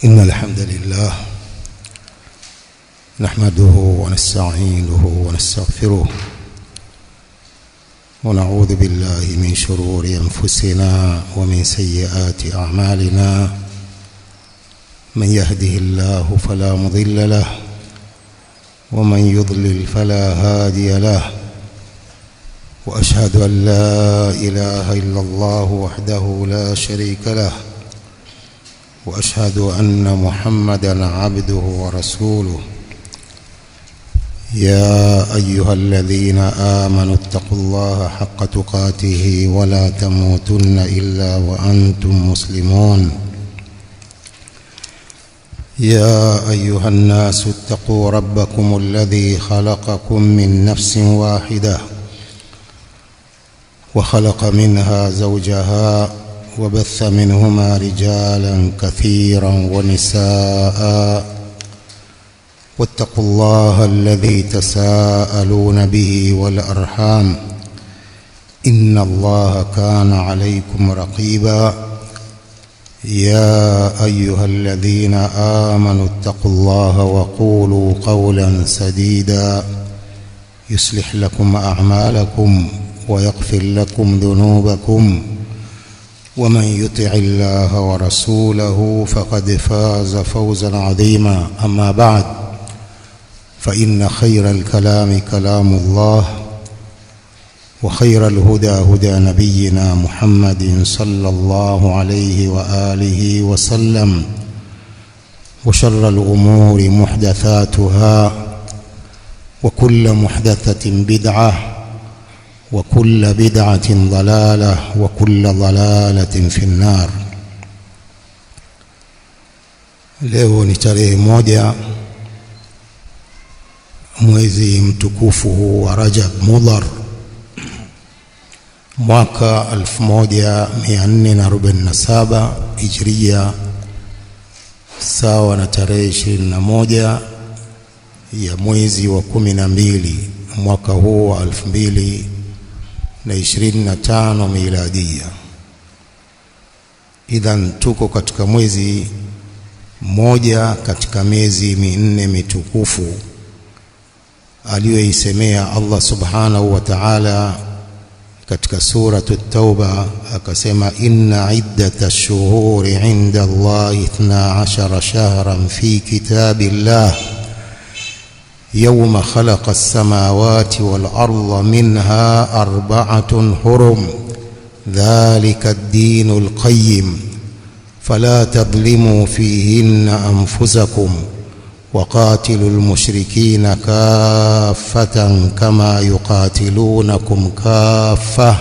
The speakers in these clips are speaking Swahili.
إن الحمد لله نحمده ونستعينه ونستغفره ونعوذ بالله من شرور أنفسنا ومن سيئات أعمالنا. من يهده الله فلا مضل له ومن يضلل فلا هادي له، وأشهد أن لا إله إلا الله وحده لا شريك له، وأشهد أن محمدًا عبده ورسوله. يا أيها الذين آمنوا اتقوا الله حق تقاته ولا تموتن إلا وأنتم مسلمون. يا أيها الناس اتقوا ربكم الذي خلقكم من نفس واحدة وخلق منها زوجها وبث منهما رجالا كثيرا ونساء، واتقوا الله الذي تساءلون به والأرحام إن الله كان عليكم رقيبا. يا أيها الذين آمنوا اتقوا الله وقولوا قولا سديدا يصلح لكم أعمالكم ويغفر لكم ذنوبكم، ومن يطع الله ورسوله فقد فاز فوزا عظيما. أما بعد، فإن خير الكلام كلام الله، وخير الهدى هدى نبينا محمد صلى الله عليه وآله وسلم، وشر الأمور محدثاتها، وكل محدثة بدعة، وكل بدعة ضلالة، وكل ضلالة في النار. leo ni tarehe 1 mwezi mtukufu wa Rajab Mudhar mwaka 1447 Hijria, sawa na tarehe 21 ya mwezi wa 12 mwaka huu wa 2025 miladia. Idhan tuko katika mwezi mmoja katika miezi minne mitukufu aliyoisemea Allah subhanahu wa ta'ala katika suratu Tauba, akasema inna iddatash shuhuri 'inda Allahi 12 shahran fi kitabillah يوم خلق السماوات والأرض منها 4 حرم ذلك الدين القيم فلا تظلموا فيهن أنفسكم وقاتلوا المشركين كافة كما يقاتلونكم كافة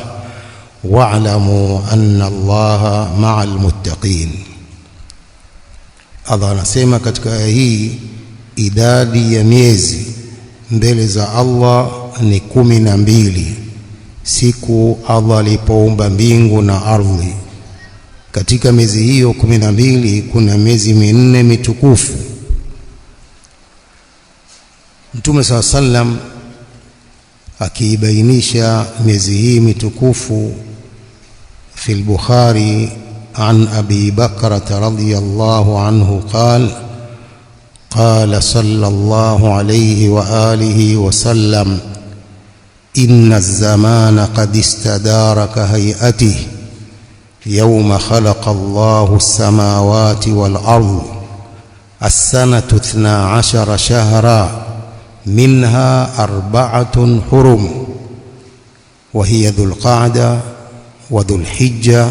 واعلموا أن الله مع المتقين. Allah anasema katika aya hii idadi ya miezi mbele za Allah ni 12 siku Allah alipoumba mbingu na ardhi. Katika miezi hiyo 12 kuna miezi minne mitukufu. Mtume sallam akiibainisha miezi hii mitukufu fi al-Bukhari an Abi Bakrah radhiyallahu anhu قال صلى الله عليه وآله وسلم إن الزمان قد استدار كهيئته يوم خلق الله السماوات والأرض السنة 12 شهرا منها 4 حرم وهي ذو القعدة وذو الحجة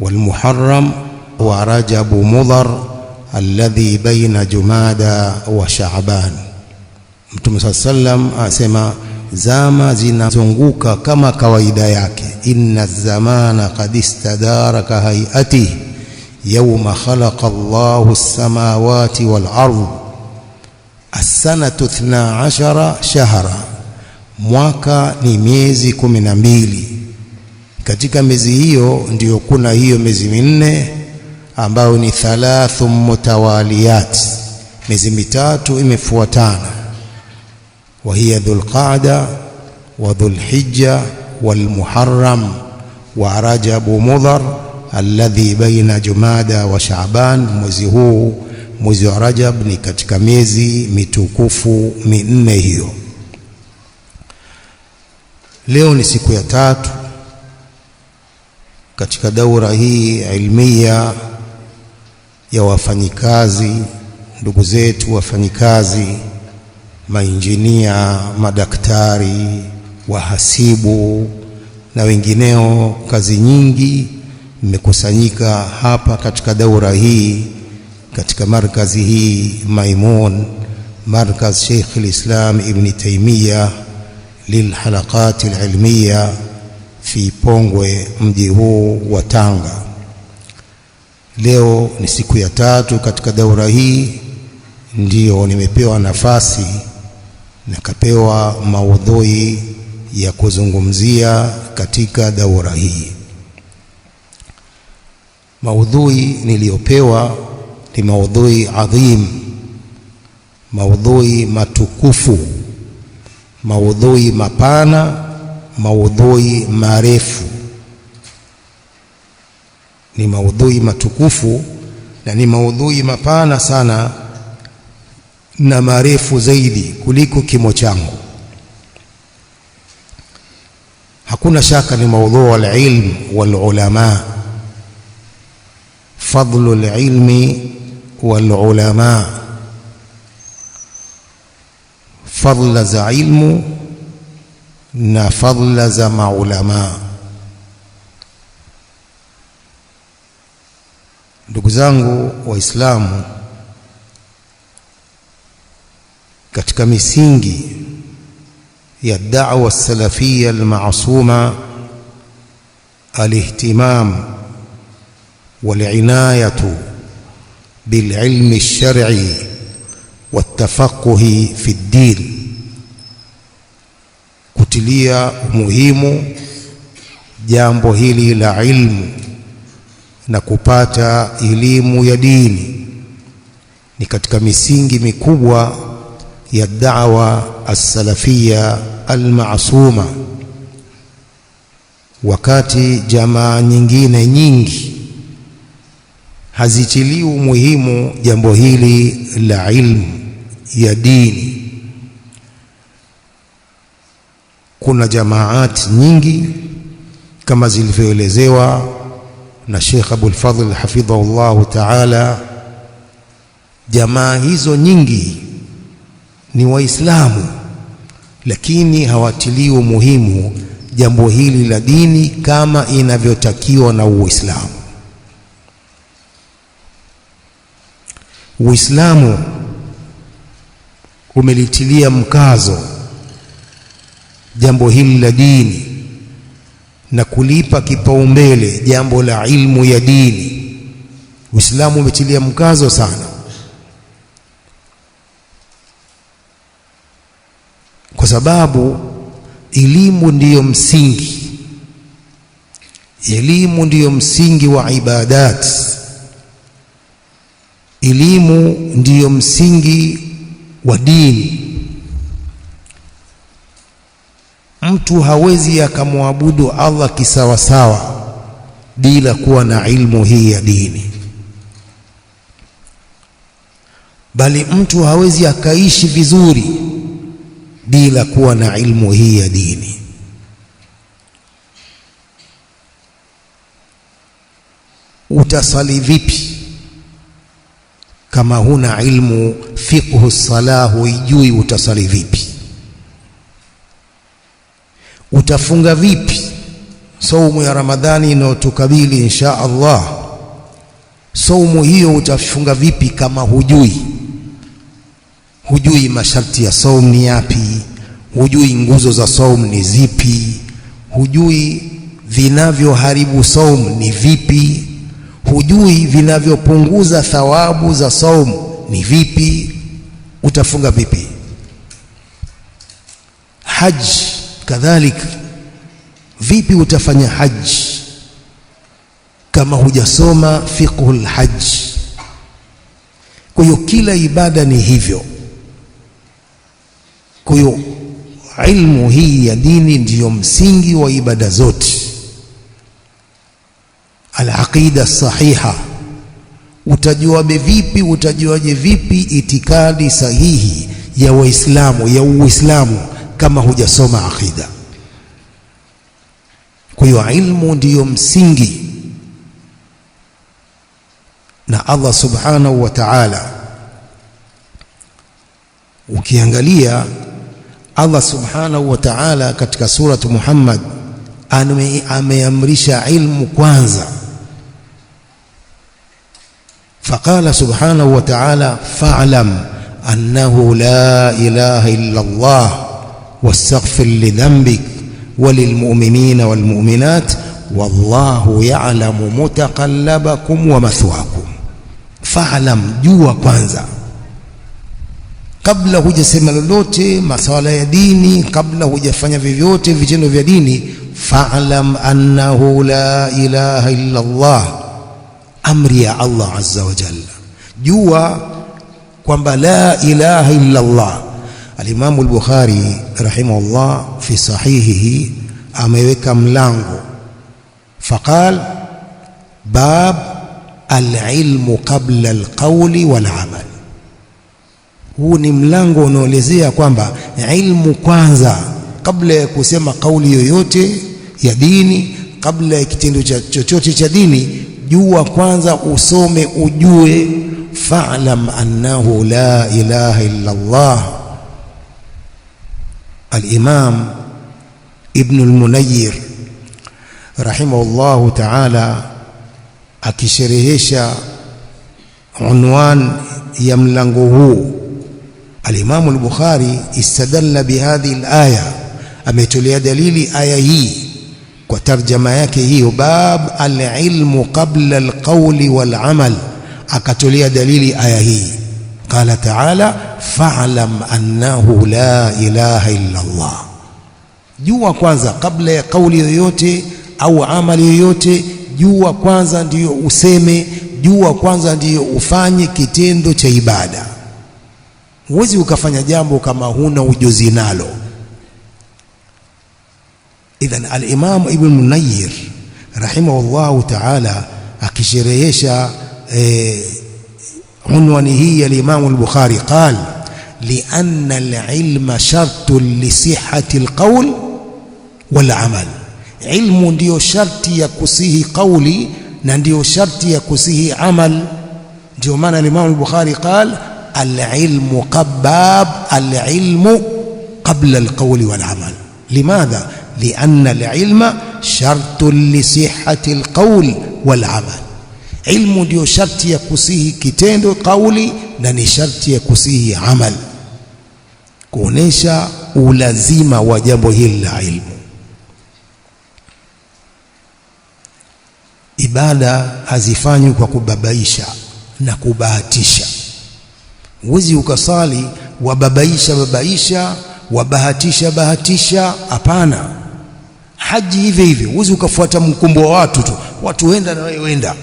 والمحرم ورجب مضر alladhi baina Jumada wa Shaaban. Mtume sallam asema zama zinazunguka kama kawaida yake. Inna zamana qad istadara ka hayati yawma khalaqa Allahu as-samawati wal ardh as-sanatu 12 shahra, mwaka ni miezi 12. Katika miezi hiyo ndio kuna hiyo miezi minne ambao ni 3 mutawaliyat, miezi mitatu imefuatana. Wa hiya dhul qa'da wa dhul hijja wal muharram wa rajab mudhar alladhi baina Jumada wa Shaaban. Mwezi huu, mwezi wa Rajab, ni katika miezi mitukufu minne hiyo. Leo ni siku ya tatu katika daura hii ilmia ya wafanyikazi, ndugu zetu wafanyikazi, mainjinia, madaktari, wahasibu na wengineo. Kazi nyingi mmekusanyika hapa katika daura hii, katika markazi hii Maimun, markaz Sheikh al-Islam Ibn Taymiyyah lilhalaqat alilmiya fi Pongwe, mji huu wa Tanga. Leo ni siku ya tatu katika daura hii, ndio nimepewa nafasi nikapewa maudhui ya kuzungumzia katika daura hii. Maudhui niliyopewa ni maudhui adhim, maudhui matukufu, maudhui mapana, maudhui marefu. Ni maudhui matukufu na ni maudhui mapana sana na marefu zaidi kuliko kimo changu. Hakuna shaka ni maudhui al-ilm wal-ulama, fadlu al-ilmi wal-ulama, fadla za ilmu na fadla za maulama. Ndugu zangu Waislamu, katika misingi ya da'wa salafia al-ma'suma al-ihtimam wal-inayatu bil-ilmi ash-shar'i wat-tafaqquhi fi ad-din, kutilia umuhimu jambo hili la ilmu na kupata elimu ya dini ni katika misingi mikubwa ya da'wa as-salafia al-ma'suma. Wakati jamaa nyingine nyingi hazitilii umuhimu jambo hili la ilmu ya dini, kuna jamaat nyingi kama zilivyoelezewa na Sheikh Abul Fadhl hafidhahullah ta'ala. Jamaa hizo nyingi ni Waislamu, lakini hawatilii umuhimu jambo hili la dini kama inavyotakiwa na Uislamu. Uislamu umelitilia mkazo jambo hili la dini na kulipa kipaumbele jambo la ilmu ya dini. Uislamu umetilia mkazo sana, kwa sababu elimu ndiyo msingi, elimu ndiyo msingi wa ibadat, elimu ndiyo msingi wa dini. Mtu hawezi akamwabudu Allah kisawasawa bila kuwa na ilmu hii ya dini, bali mtu hawezi akaishi vizuri bila kuwa na ilmu hii ya dini. Utasali vipi kama huna ilmu fiqhu salah, huijui utasali vipi? Utafunga vipi saumu ya Ramadhani inayotukabili insha Allah? Saumu hiyo utafunga vipi kama hujui masharti ya saumu ni yapi, hujui nguzo za saumu ni zipi, hujui vinavyoharibu saumu ni vipi, hujui vinavyopunguza thawabu za saumu ni vipi? Utafunga vipi? Haji kadhalika, vipi utafanya haji kama hujasoma fiqhul hajj? Kwa hiyo kila ibada ni hivyo. Kwa hiyo ilmu hii ya dini ndiyo msingi wa ibada zote. al-aqida sahiha. Utajuaje vipi itikadi sahihi ya Waislamu, ya Uislamu, kama hujasoma aqida? Kwa hiyo ilmu ndiyo msingi, na Allah subhanahu wa ta'ala, ukiangalia Allah subhanahu wa ta'ala katika suratu Muhammad ameamrisha ilmu kwanza. Faqala subhanahu wa ta'ala fa'lam annahu la ilaha illa Allah wastaghfir li dhanbik walilmu'minina walmu'minat wallahu ya'lamu mutaqallabakum wa mathwaakum. Fa'lam, jua kwanza, kabla hujasema lolote masuala ya dini, kabla hujafanya vyovyote vitendo vya dini. Fa'lam annahu la ilaha illa Allah, amri ya Allah azza wa jalla. Jua kwamba la ilaha illa Allah. Al-Imam al-Bukhari rahimahullah fi sahihihi ameweka mlango, faqal bab al-ilmu qabla al-qawli wal-amal. Huu ni mlango unaoelezea kwamba ilmu kwanza, kabla ya kusema kauli yoyote ya dini, kabla ya kitendo chochote cha dini, jua kwanza, usome, ujue. Fa'lam annahu la ilaha illa Allah. Al-Imam Ibn al-Munayyir rahimahullahu ta'ala akisherehesha unwan ya mlango huu, Al-Imam al-Bukhari istadalla bihadhihi al-aya, ametolea dalili aya hii kwa tarjama yake hiyo, bab al-ilmu qabla al-qawli wal-amal, akatolea dalili aya hii. Qala ta'ala fa'lam annahu la ilaha illa Allah. Jua kwanza kabla ya kauli yoyote au amali yoyote, jua kwanza ndiyo useme, jua kwanza ndiyo ufanye kitendo cha ibada. Huwezi ukafanya jambo kama huna ujuzi nalo. Idhan al-Imam Ibn Munayyir rahimahullahu ta'ala akisherehesha unwani hii ya Imam al-Bukhari, qal lianna al-ilma shartun li sihhati al-qawl wal-amal. Ilmu ndiyo sharti ya kusihi kauli na ndiyo sharti ya kusihi amal. Ndio maana Imam al-Bukhari qal al-ilmu qabab al-ilmu qabla al-qawl wal-amal. Limadha? lianna al-ilma shartun li sihhati al-qawl wal-amal. Ilmu ndio sharti ya kusihi kitendo, kauli, na ni sharti ya kusihi amal, kuonesha ulazima wa jambo hili la ilmu. Ibada hazifanywi kwa kubabaisha na kubahatisha. Huwezi ukasali wababaisha wabahatisha, hapana. Haji hivyo, huwezi ukafuata mkumbo wa watu tu, watu wenda na wewe wenda.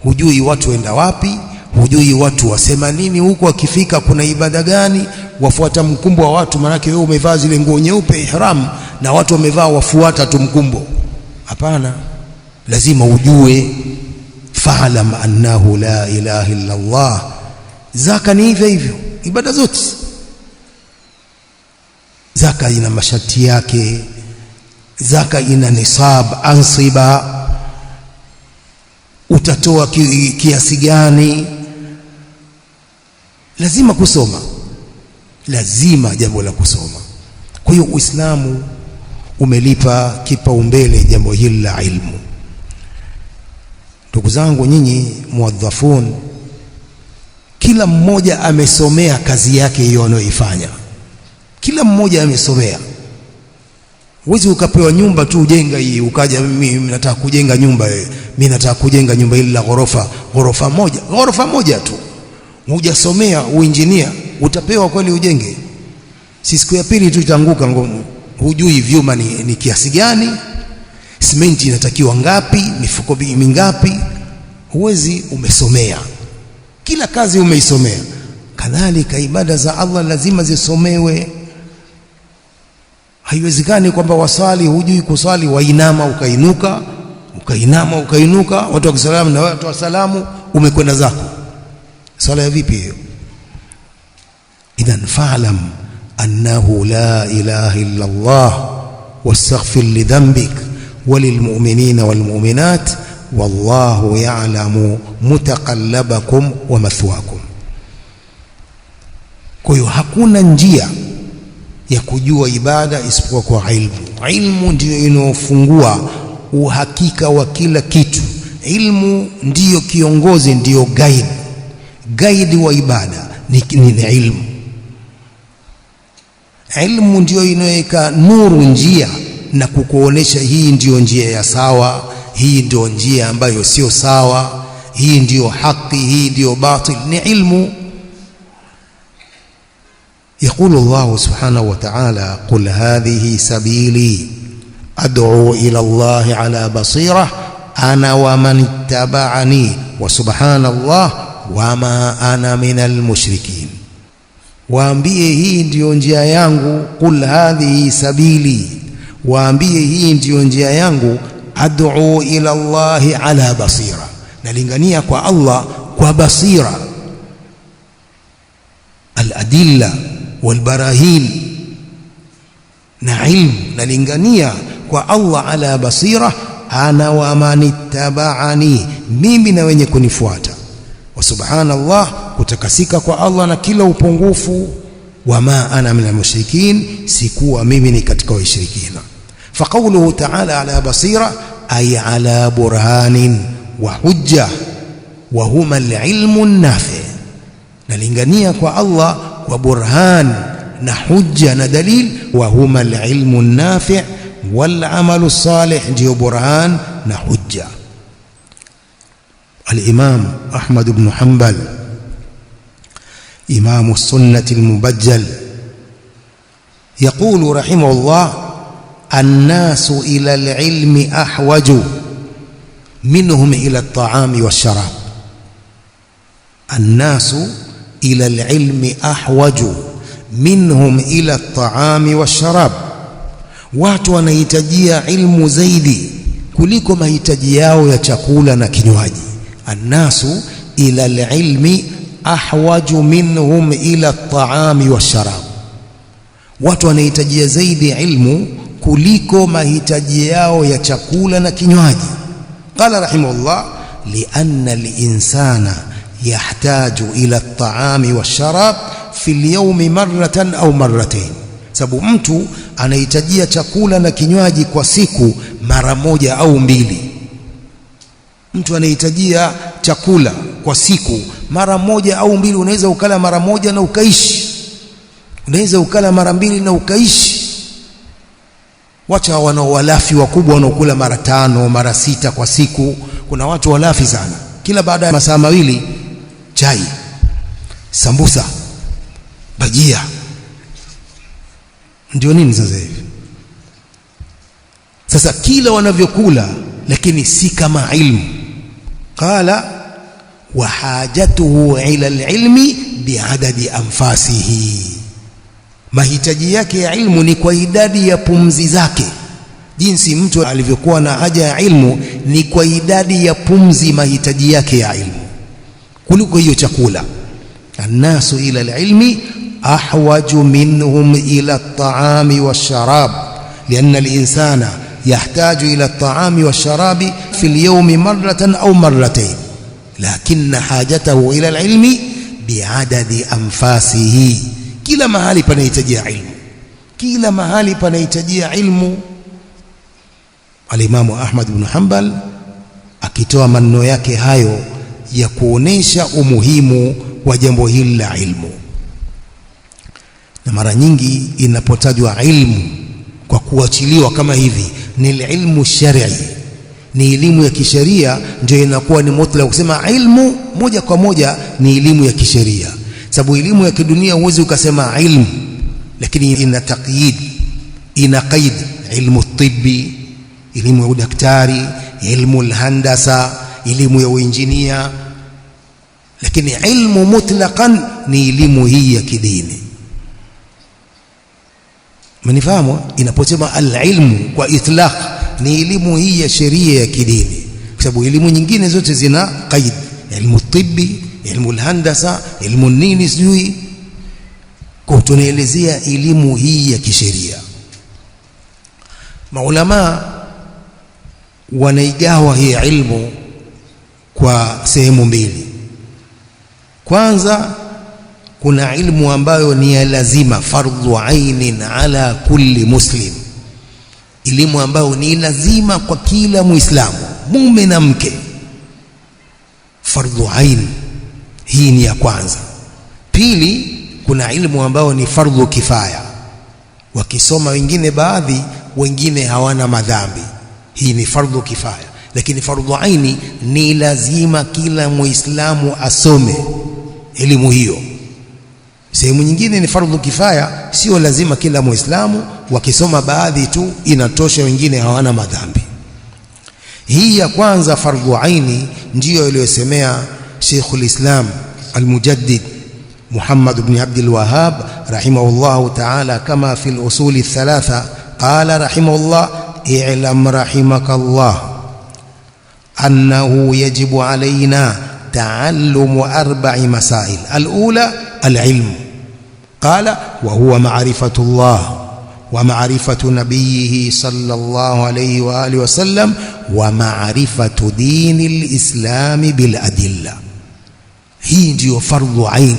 Hujui watu wenda wapi, hujui watu wasema nini huko, akifika kuna ibada gani, wafuata mkumbo wa watu. Manake wewe umevaa zile nguo nyeupe ihram na watu wamevaa, wafuata tu mkumbo. Hapana, lazima ujue. Fa'lam annahu la ilaha illa Allah. Zaka ni hivyo, ibada zote. Zaka ina masharti yake, zaka ina nisab, ansiba, utatoa kiasi gani. Lazima kusoma, lazima jambo la kusoma. Kwa hiyo Uislamu umelipa kipaumbele jambo hili la ilmu. Ndugu zangu nyinyi muadhafun, kila mmoja amesomea kazi yake hiyo anayoifanya. Kila mmoja amesomea. Huwezi ukapewa nyumba tu ujenga hii, ukaja mimi nataka kujenga nyumba, mimi nataka kujenga nyumba hili la ghorofa moja tu. Hujasomea uinjinia, utapewa kweli ujenge? Si siku ya pili tu itaanguka. Hujui vyuma ni kiasi gani, simenti inatakiwa ngapi, mifuko mingapi. Huwezi, umesomea. Kila kazi umeisomea. Kadhalika ibada za Allah lazima zisomewe. Haiwezekani kwamba wasali hujui kusali, wainama ukainuka, ukainama ukainuka, watu wakisalamu na watu wasalamu, umekwenda zako. Sala ya vipi hiyo? Idhan fa'lam annahu la ilaha illa Allah wastaghfir li dhanbik walilmu'minina walmu'minat wallahu ya'lamu mutaqallabakum wa mathwakum. Kwa hiyo hakuna njia ya kujua ibada isipokuwa kwa ilmu. Ilmu ndiyo inofungua uhakika wa kila kitu. Ilmu ndiyo kiongozi, ndiyo guide wa ibada ni ilmu. Ilmu ndiyo inaweka nuru njia na kukuonesha hii ndiyo njia ya sawa, hii ndiyo njia ambayo sio sawa, hii ndiyo haki, hii ndiyo batil. Ni ilmu. يقول الله سبحانه وتعالى قل هذه سبيلي أدعو إلى الله على بصيرة أنا ومن اتبعني وسبحان الله وما أنا من المشركين. waambie hii ndiyo njia yangu, qul hadhihi sabili, waambie hii ndiyo njia yangu, ad'u ila Allahi ala basira, nalingania kwa Allah kwa basira, al-adilla wal-barahin na ilmu, nalingania kwa Allah ala basira, ana wa man ittaba'ani, mimi na wenye kunifuata. Wa subhanallah, kutakasika kwa Allah na kila upungufu. Wama ana min al-mushrikin, sikuwa mimi ni katika washirikina. Faqawluhu ta'ala ala basira ay ala burhanin wa hujja wa huma al-ilmu an-nafi. Nalingania kwa Allah kwa burhan na hujja na dalil, wa huma al-ilmu an-nafi wal amalu salih, ndio burhan na hujja. الإمام أحمد بن حنبل إمام السنة المبجل يقول رحمه الله الناس إلى العلم أحوج منهم إلى الطعام والشراب. الناس إلى العلم أحوج منهم إلى الطعام والشراب. watu wanahitajia ilmu zaidi kuliko mahitaji yao ya chakula na kinywaji. الناس إلى العلم أحوج منهم إلى الطعام والشراب. watu wanahitajia zaidi ilmu kuliko mahitaji yao ya chakula na kinywaji. قال رحمه الله لأن الإنسان يحتاج إلى الطعام والشراب في اليوم مرة أو مرتين. sababu mtu anahitajia chakula na kinywaji kwa siku mara moja au mbili. Mtu anahitajia chakula kwa siku mara moja au mbili. Unaweza ukala mara moja na ukaishi, unaweza ukala mara mbili na ukaishi. Wacha wanao walafi wakubwa wanaokula mara 5 mara 6 kwa siku. Kuna watu walafi sana, kila baada ya masaa mawili chai, sambusa, bajia. Ndio nini sasa hivi? Sasa kila wanavyokula, lakini si kama ilmu. قال وحاجته إلى العلم بعدد أنفاسه. mahitaji yake ya ilmu ni kwa idadi ya pumzi zake. Jinsi mtu alivyokuwa na haja ya ilmu ni kwa idadi ya pumzi mahitaji yake ya ilmu kuliko hiyo chakula. Annasu ila alilmi ahwaju minhum ila at-ta'ami wash-sharab lianna al-insana يحتاج إلى الطعام والشراب في اليوم مرة أو مرتين لكن حاجته إلى العلم بعدد أنفاسه. kila mahali panahitajia ilmu, kila mahali panahitajia ilmu. Al-Imam Ahmad ibn Hanbal akitoa maneno yake hayo ya kuonesha umuhimu wa jambo hili la ilmu. Na mara nyingi inapotajwa ilmu kwa kuachiliwa kama hivi, ni ilmu shari'i, ni elimu ya kisheria, ndio inakuwa ni mutlaq. Kusema ilmu moja kwa moja ni elimu ya kisheria, sababu elimu ya kidunia huwezi ukasema ilmu, lakini ina taqyid, ina qaid. Ilmu tibbi, elimu ya udaktari, ilmu alhandasa, elimu ya uinjinia. Lakini ilmu mutlaqan ni elimu hii ya kidini. Mnifahamu? Inaposema al-ilmu kwa itlaq ni elimu hii ya sheria ya kidini, kwa sababu elimu nyingine zote zina qaid, elimu tibbi, elimu handasa, elimu nini sijui. Kwa tunaelezea elimu hii ya kisheria. Maulama wanaigawa hii ilmu kwa sehemu mbili. Kwanza kuna ilmu ambayo ni ya lazima, fardhu ainin ala kulli muslim, elimu ambayo ni lazima kwa kila muislamu, mume na mke, fardhu ain. Hii ni ya kwanza. Pili, kuna ilmu ambayo ni fardhu kifaya, wakisoma wengine baadhi, wengine hawana madhambi. Hii ni fardhu kifaya. Lakini fardhu aini ni lazima kila muislamu asome elimu hiyo. Sehemu nyingine ni fardhu kifaya, sio lazima kila muislamu, wakisoma baadhi tu inatosha, wengine hawana madhambi. Hii ya kwanza fardhu aini ndiyo iliyosemea Sheikhul Islam Al-Mujaddid Muhammad ibn Abdul Wahhab rahimahullah ta'ala, kama fi al-usul al-thalatha qala rahimahullah: i'lam rahimakallah annahu yajibu alayna ta'allum 4 masail. al-ula al-ilm, qala wa huwa ma'rifatullah wa ma'rifatu nabiyhi sallallahu alayhi wa alihi wa sallam wa ma'rifatu dinil islam bil adilla. Hii ndiyo fardhu ain,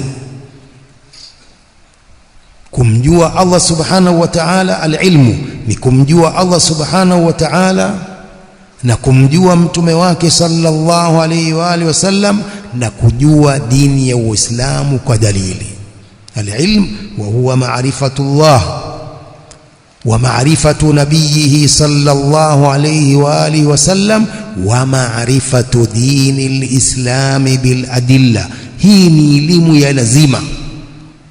kumjua Allah subhanahu wa ta'ala. Al-ilmu ni kumjua Allah subhanahu wa ta'ala na kumjua mtume wake sallallahu alayhi wa alihi wasallam, na kujua dini ya Uislamu kwa dalili. Al-ilm wa huwa ma'rifatullah wa ma'rifatu nabiyhi sallallahu alayhi wa alihi wasallam wa ma'rifatu dinil islam bil adilla. Hii ni elimu ya lazima,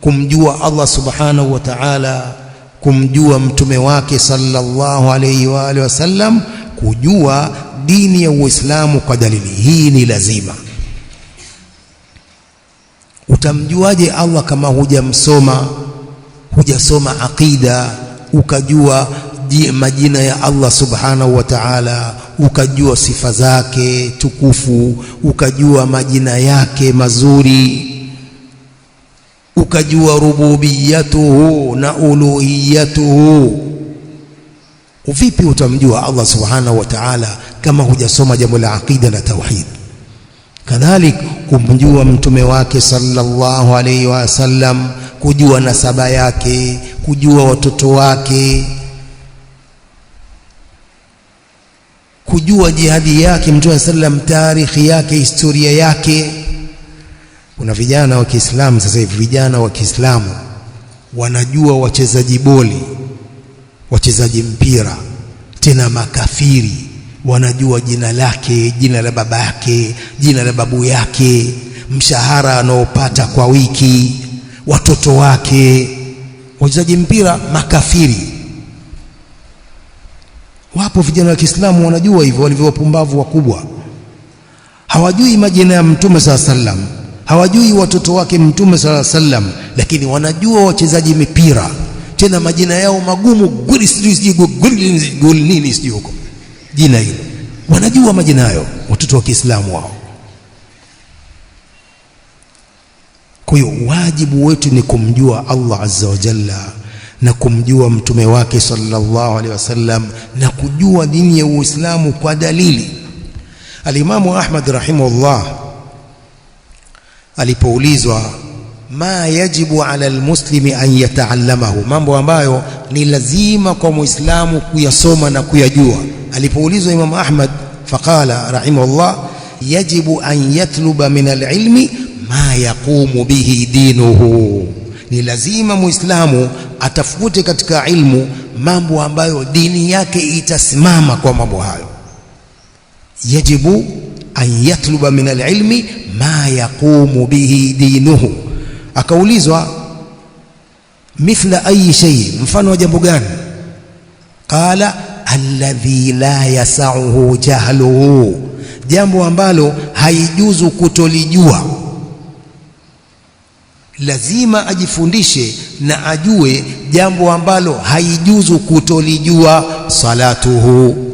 kumjua Allah subhanahu wa ta'ala, kumjua mtume wake sallallahu alayhi wa alihi wasallam, kujua dini ya Uislamu kwa dalili. Hii ni lazima. Utamjuaje Allah kama hujasoma aqida, ukajua majina ya Allah subhanahu wa ta'ala, ukajua sifa zake tukufu, ukajua majina yake mazuri, ukajua rububiyatuhu na uluhiyatuhu? Vipi utamjua Allah subhanahu wa ta'ala kama hujasoma jambo la aqida na tauhid? Kadhalik kumjua mtume wake sallallahu alayhi wa sallam, kujua nasaba yake, kujua watoto wake, kujua jihadi yake mtume sallam, tarikhi yake, historia yake. Kuna vijana wa Kiislamu sasa hivi, vijana wa Kiislamu wanajua wachezaji boli, wachezaji mpira, tena makafiri, wanajua jina lake, jina la baba yake, jina la babu yake, mshahara anaopata kwa wiki, watoto wake. Wachezaji mpira makafiri. Wapo vijana wa Kiislamu wanajua hivyo, walivyo wapumbavu wakubwa. Hawajui majina ya mtume sallallahu alaihi wasallam, hawajui watoto wake mtume sallallahu alaihi wasallam, lakini wanajua wachezaji mipira, tena majina yao magumu, gol nini sijui huko jina hilo, wanajua majina hayo watoto wa Kiislamu wao. Kwa hiyo wajibu wetu ni kumjua Allah azza wa jalla na kumjua mtume wake sallallahu alaihi wasallam na kujua dini ya Uislamu kwa dalili. Al-Imamu Ahmad rahimahullah alipoulizwa ma yajibu ala almuslimi an yataallamahu, mambo ambayo ni lazima kwa muislamu kuyasoma na kuyajua, alipoulizwa Imam Ahmad faqala rahimahullah yajibu an yatluba min alilmi ma yaqumu bihi dinuhu, ni lazima muislamu atafute katika ilmu mambo ambayo dini yake itasimama kwa mambo hayo. Yajibu an yatluba min alilmi ma yaqumu bihi dinuhu. Akaulizwa mithla ayi shay, mfano wa jambo gani? Qala alladhi la yasauhu jahluhu, jambo ambalo haijuzu kutolijua. Lazima ajifundishe na ajue jambo ambalo haijuzu kutolijua. Salatuhu,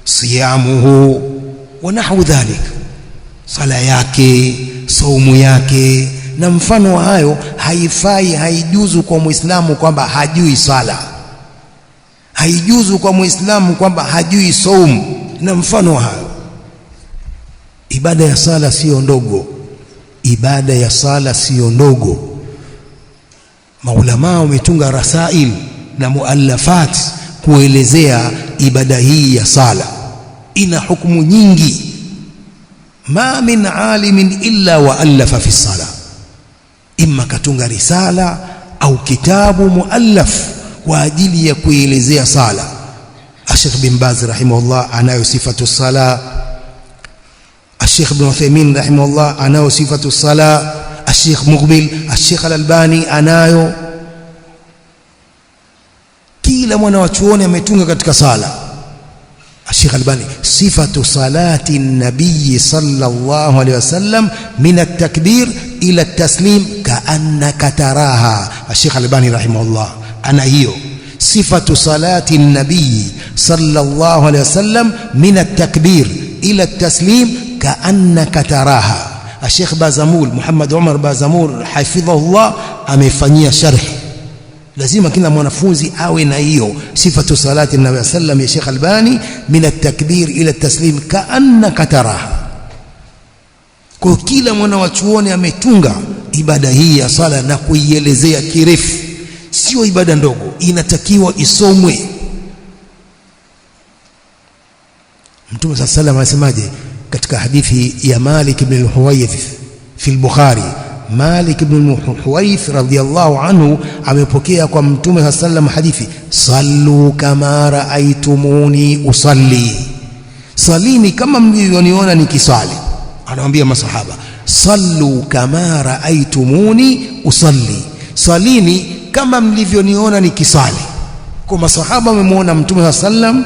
siyamuhu wa nahwu dhalik, sala yake, saumu yake na mfano wa hayo. Haifai, haijuzu kwa Muislamu kwamba hajui sala, haijuzu kwa Muislamu kwamba hajui saumu na mfano wa hayo. Ibada ya sala sio ndogo, ibada ya sala sio ndogo. Maulama wametunga rasail na muallafat kuelezea ibada hii ya sala. Ina hukumu nyingi. Ma min alimin illa wa allafa fi sala, imma katunga risala au kitabu muallaf kwa ajili ya kuelezea sala. Sheikh bin Baz rahimahullah anayo sifatu sala, Sheikh Ibn Uthaymeen rahimahullah anayo sifatu sala, Sheikh Muqbil, Sheikh Al-Albani anayo. Kila mwana wa chuoni ametunga katika sala. Sheikh Al-Albani, sifatu salati nabii sallallahu alaihi wasallam min at-takbir ila at-taslim ka'annaka taraha. Sheikh Al-Albani rahimahullah ana hiyo sifatu salati nabii sallallahu alaihi wasallam min at-takbir ila at-taslim ka'annaka taraha. Sheikh Bazamul, Muhammad Umar Bazamul hafidhahullah amefanyia sharhi. Lazima kila mwanafunzi awe na hiyo sifatu salati nabii sallam ya Sheikh Albani min at-takbir ila at-taslim ka'annaka taraha. Kwa kila mwana wa chuoni ametunga ibada hii ya sala na kuielezea kirefu. Sio ibada ndogo, inatakiwa isomwe. Mtume sallallahu alayhi wasallam anasemaje katika hadithi ya Malik ibn al-Huwayth fi al-Bukhari? Malik ibn al-Huwayth radhiyallahu anhu amepokea kwa Mtume sallallahu alayhi wasallam hadithi, sallu kama raaitumuni usalli, salini kama mlivyoniona nikisali. Anawaambia masahaba, sallu kama raaitumuni usalli, salini kama mlivyoniona nikisali. Kwa masahaba wamemuona Mtume sallam,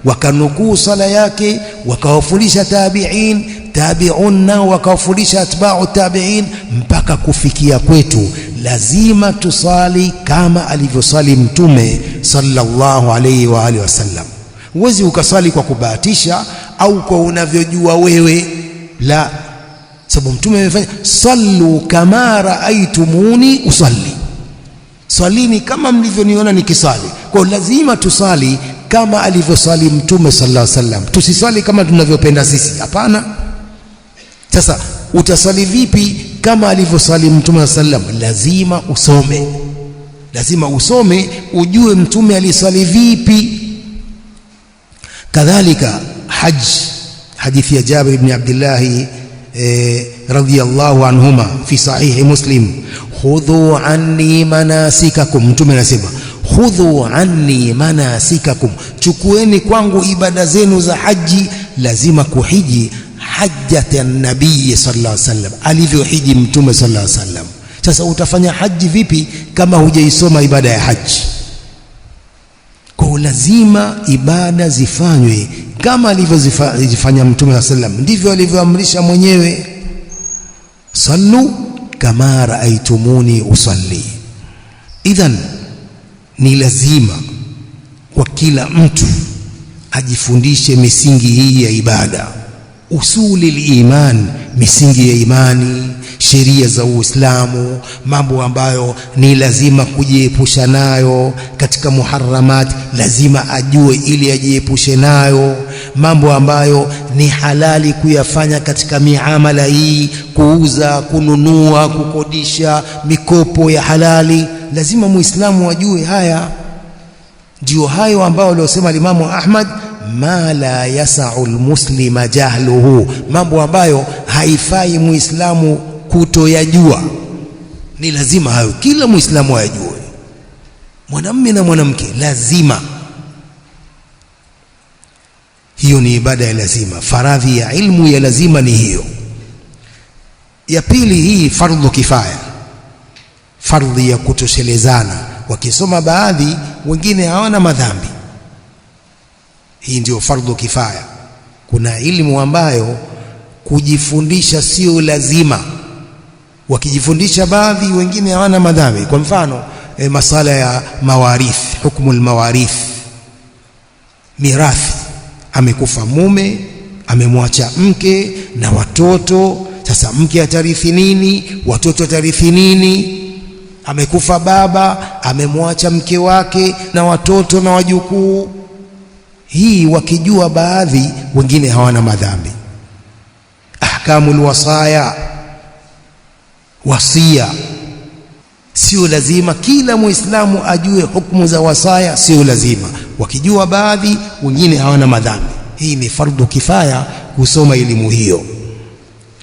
wakanukuu sala yake, wakawafundisha tabi'in, tabi'unna wakawafundisha atba'u tabi'in, mpaka kufikia kwetu. Lazima tusali kama alivyosali Mtume sallallahu alayhi wa alihi wasallam. Huwezi ukasali kwa kubahatisha au kwa unavyojua wewe, la. Sababu Mtume amefanya sallu kama raaitumuni usalli, salini kama mlivyoniona nikisali. Kwa lazima tusali kama alivyosali Mtume sallallahu alaihi wasallam, tusisali kama tunavyopenda sisi, hapana. Sasa utasali vipi kama alivyosali Mtume sallallahu alaihi wasallam? Lazima usome, lazima usome ujue Mtume alisali vipi. Kadhalika hadithi ya Jabir ibn Abdullah radhiyallahu anhuma fi sahihi Muslim, khudhu anni manasikakum. Mtume anasema khudhu anni manasikakum, chukueni kwangu ibada zenu za haji. Lazima kuhiji hajjatan nabii sallallahu alaihi wasallam, alivyohiji Mtume sallallahu alaihi wasallam. Sasa utafanya haji vipi kama hujaisoma ibada ya haji? Kwa lazima ibada zifanywe kama alivyozifanya Mtume sallallahu alaihi wasallam, ndivyo alivyoamrisha mwenyewe, sallu kama raaitumuni usalli. Idhan ni lazima kwa kila mtu ajifundishe misingi hii ya ibada, usuli iman, misingi ya imani, sheria za Uislamu, mambo ambayo ni lazima kujiepusha nayo katika muharramat, lazima ajue ili ajiepushe nayo. Mambo ambayo ni halali kuyafanya katika miamala hii, kuuza, kununua, kukodisha, mikopo ya halali, lazima Muislamu ajue haya. Ndio hayo ambao aliosema Imam Ahmad, ma la yasau almuslima jahluhu, mambo ambayo haifai Muislamu kutoyajua. Ni lazima hayo kila Muislamu ayajue, mwanamume na mwanamke, lazima. Hiyo ni ibada ya lazima, faradhi ya ilmu ya lazima ni hiyo. Ya pili, hii fardhu kifaya, fardhi ya kutoshelezana. Wakisoma baadhi, wengine hawana madhambi. Hii ndio fardhu kifaya. Kuna ilmu ambayo kujifundisha sio lazima, wakijifundisha baadhi, wengine hawana madhambi. Kwa mfano masala ya mawarith, hukumu almawarith, mirathi, amekufa mume, amemwacha mke na watoto. Sasa mke atarithi nini? Watoto atarithi nini? Amekufa baba, amemwacha mke wake na watoto na wajukuu. Hii wakijua baadhi, wengine hawana madhambi. Ahkamul wasaya, wasia. Sio lazima kila Muislamu ajue hukumu za wasaya, sio lazima. Wakijua baadhi, wengine hawana madhambi. Hii ni fardhu kifaya kusoma elimu hiyo.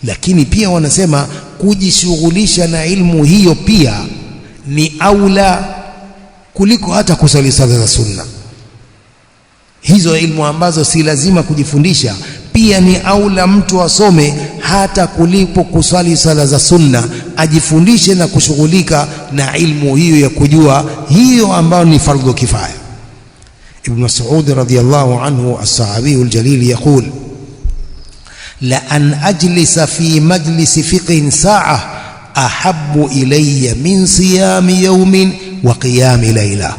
Lakini pia wanasema kujishughulisha na ilmu hiyo pia ni aula kuliko hata kusali sala za sunna. Hizo ilmu ambazo si lazima kujifundisha pia ni aula mtu asome hata kulipo kusali sala za sunna, ajifundishe na kushughulika na ilmu hiyo ya kujua hiyo ambayo ni fardhu kifaya. Ibn Mas'ud radhiyallahu anhu as-sahabi al-jalil yaqul: la an ajlisa fi majlis fiqh sa'a ahabbu ilayya min siyami yawmin wa qiyami layla.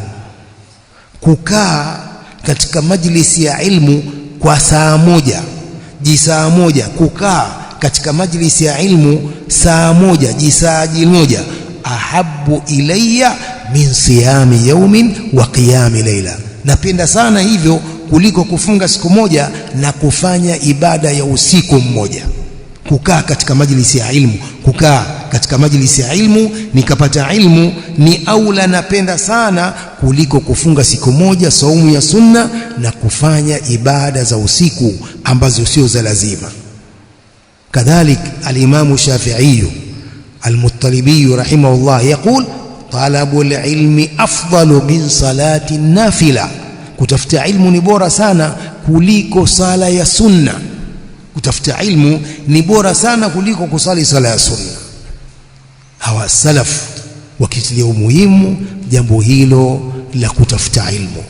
Kukaa katika majlisi ya ilmu kwa saa moja, jisaa moja, kukaa katika majlisi ya ilmu saa moja, jisaa moja, ahabbu ilayya min siyami yawmin wa qiyami layla. Napenda sana hivyo kuliko kufunga siku moja na kufanya ibada ya usiku mmoja. Kukaa katika majlisi ya ilmu, kukaa katika majlisi ya ilmu nikapata ilmu ni aula, napenda sana kuliko kufunga siku moja saumu ya sunna na kufanya ibada za usiku ambazo sio za lazima. Kadhalik al-Imam Shafi'i al-Muttalibi rahimahullah yaqul: talabul ilmi afdalu min salati nafila. Kutafuta ilmu ni bora sana kuliko sala ya sunna. Kutafuta ilmu ni bora sana kuliko kusali sala ya sunna. Hawa salaf wakitilia umuhimu jambo hilo la kutafuta ilmu.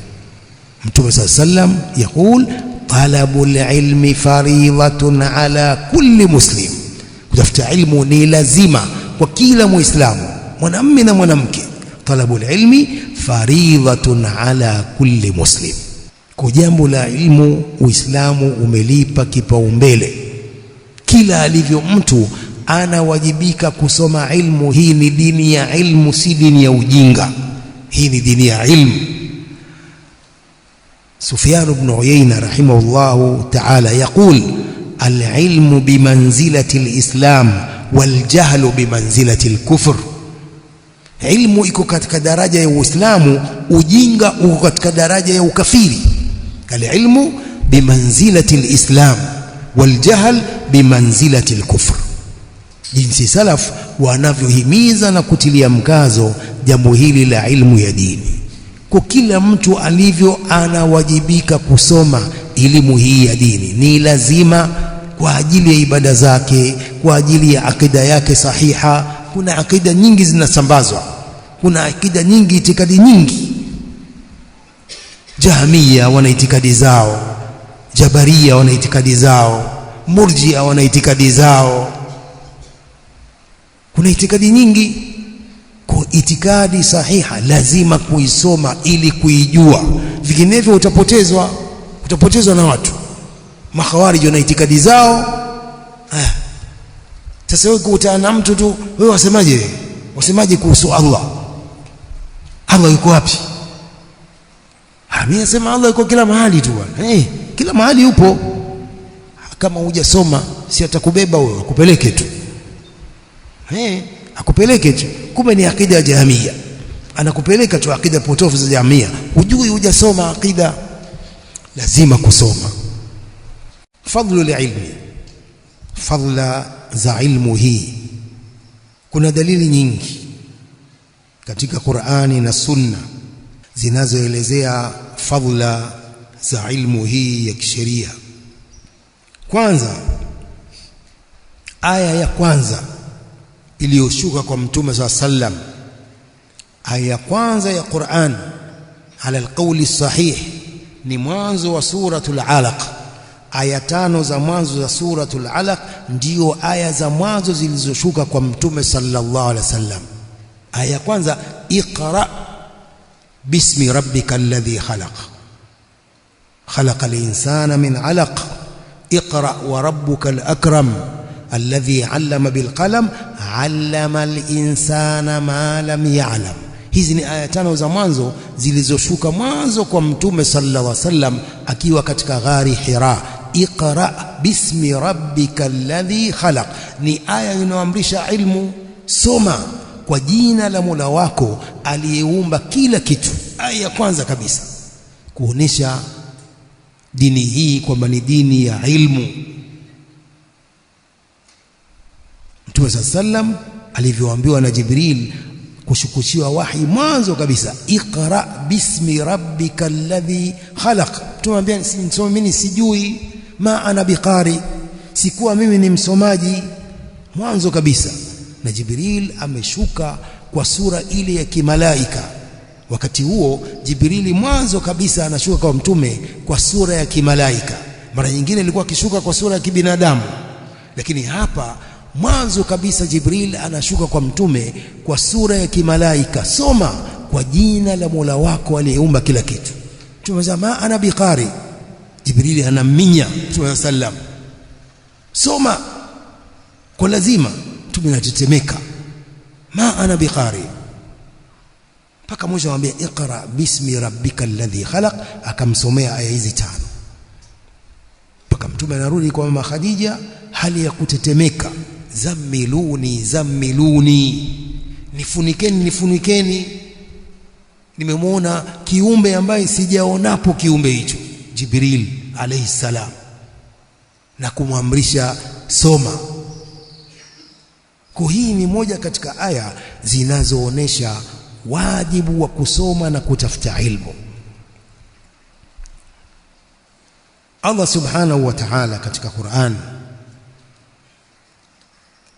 Mtume sallam yakul: talabul ilmi fariidatun ala kulli muslim. Kutafuta ilmu ni lazima kwa kila Muislamu, mwanamume na mwanamke. Talabul ilmi fariidatun ala kulli muslim. Kwa jambo la ilmu Uislamu umelipa kipaumbele. Kila alivyo mtu anawajibika kusoma ilmu. Hii ni dini ya ilmu, si dini ya ujinga. Hii ni dini ya ilmu. Sufyan ibn Uyayna rahimahullah ta'ala yaqul: al-ilmu bimanzilati al-islam wal-jahlu bimanzilati al-kufr. Ilmu iko katika daraja ya Uislamu, ujinga uko katika daraja ya ukafiri. Al-ilmu bimanzilati al-islam wal-jahl bimanzilati al-kufr. Jinsi salaf wanavyohimiza na kutilia mkazo jambo hili la ilmu ya dini. Kwa kila mtu alivyo anawajibika kusoma elimu hii ya dini. Ni lazima kwa ajili ya ibada zake, kwa ajili ya akida yake sahiha. Kuna akida nyingi zinasambazwa, kuna akida nyingi, itikadi nyingi. Jahmiya wana itikadi zao, Jabaria wana itikadi zao, Murjia wana itikadi zao. Kuna itikadi nyingi. Kwa itikadi sahiha lazima kuisoma ili kuijua, vinginevyo utapotezwa na watu. Makhawarij wana itikadi zao. Sasa wewe kukutana na mtu tu, wewe wasemaje kuhusu Allah? Allah yuko wapi? Mimi nasema Allah yuko kila mahali tu bwana. Kila mahali yupo. Kama hujasoma si atakubeba wewe, akupeleke tu. Akupeleke tu. Kumbe ni akida ya Jahmiya. Anakupeleka tu akida potofu za Jahmiya. Hujui, hujasoma akida. Lazima kusoma. Fadlul ilmi, fadla za ilmu hii. Kuna dalili nyingi katika Qur'ani na Sunna zinazoelezea fadla za ilmu hii ya kisheria. Kwanza, aya ya kwanza iliyoshuka kwa Mtume sallam, aya ya kwanza ya Qur'an ala alqawli sahih ni mwanzo wa suratul Alaq. Aya 5 za mwanzo za suratul Alaq ndio aya za mwanzo zilizoshuka kwa Mtume sallallahu alaihi wasallam. Aya ya kwanza, iqra bismi rabbikal ladhi khalaq. khalaqal insana min alaq iqra wa rabbukal akram alladhi 'allama bil qalam 'allamal insana ma lam ya'lam. Hizi ni aya 5 za mwanzo zilizoshuka mwanzo kwa Mtume sallallahu alaihi wasallam akiwa katika ghari Hira. Iqra bismi rabbikal ladhi khalaq, ni aya inayoamrisha ilmu. Soma kwa jina la Mola wako aliyeumba kila kitu. Aya ya kwanza kabisa kuonesha dini hii kwamba ni dini ya ilmu. Mtume sallam alivyoambiwa na Jibril kushukishiwa wahi mwanzo kabisa, iqra bismi rabbikal ladhi khalaq. Tumwambia mimi sijui, ma ana biqari, sikuwa mimi ni msomaji. Mwanzo kabisa, na Jibril ameshuka kwa sura ile ya kimalaika. Wakati huo Jibrili mwanzo kabisa anashuka kwa Mtume kwa sura ya kimalaika. Mara nyingine ilikuwa akishuka kwa sura ya kibinadamu, lakini hapa mwanzo kabisa Jibril anashuka kwa Mtume kwa sura ya kimalaika. Soma kwa jina la Mola wako aliyeumba kila kitu. Mtume ma ana biqari, Jibril anaminya Mtume sallam, soma kwa lazima. Mtume anatetemeka, ma ana biqari, mpaka mwisho anamwambia iqra bismi rabbikal ladhi khalaq, akamsomea aya hizi 5 mpaka Mtume anarudi kwa mama Khadija hali ya kutetemeka. Zammiluni zammiluni, nifunikeni nifunikeni, nimemwona kiumbe ambaye sijaonapo kiumbe hicho, Jibril alayhi salam, na kumwamrisha soma. Kwa hii ni moja katika aya zinazoonesha wajibu wa kusoma na kutafuta ilmu. Allah subhanahu wa ta'ala katika Qur'an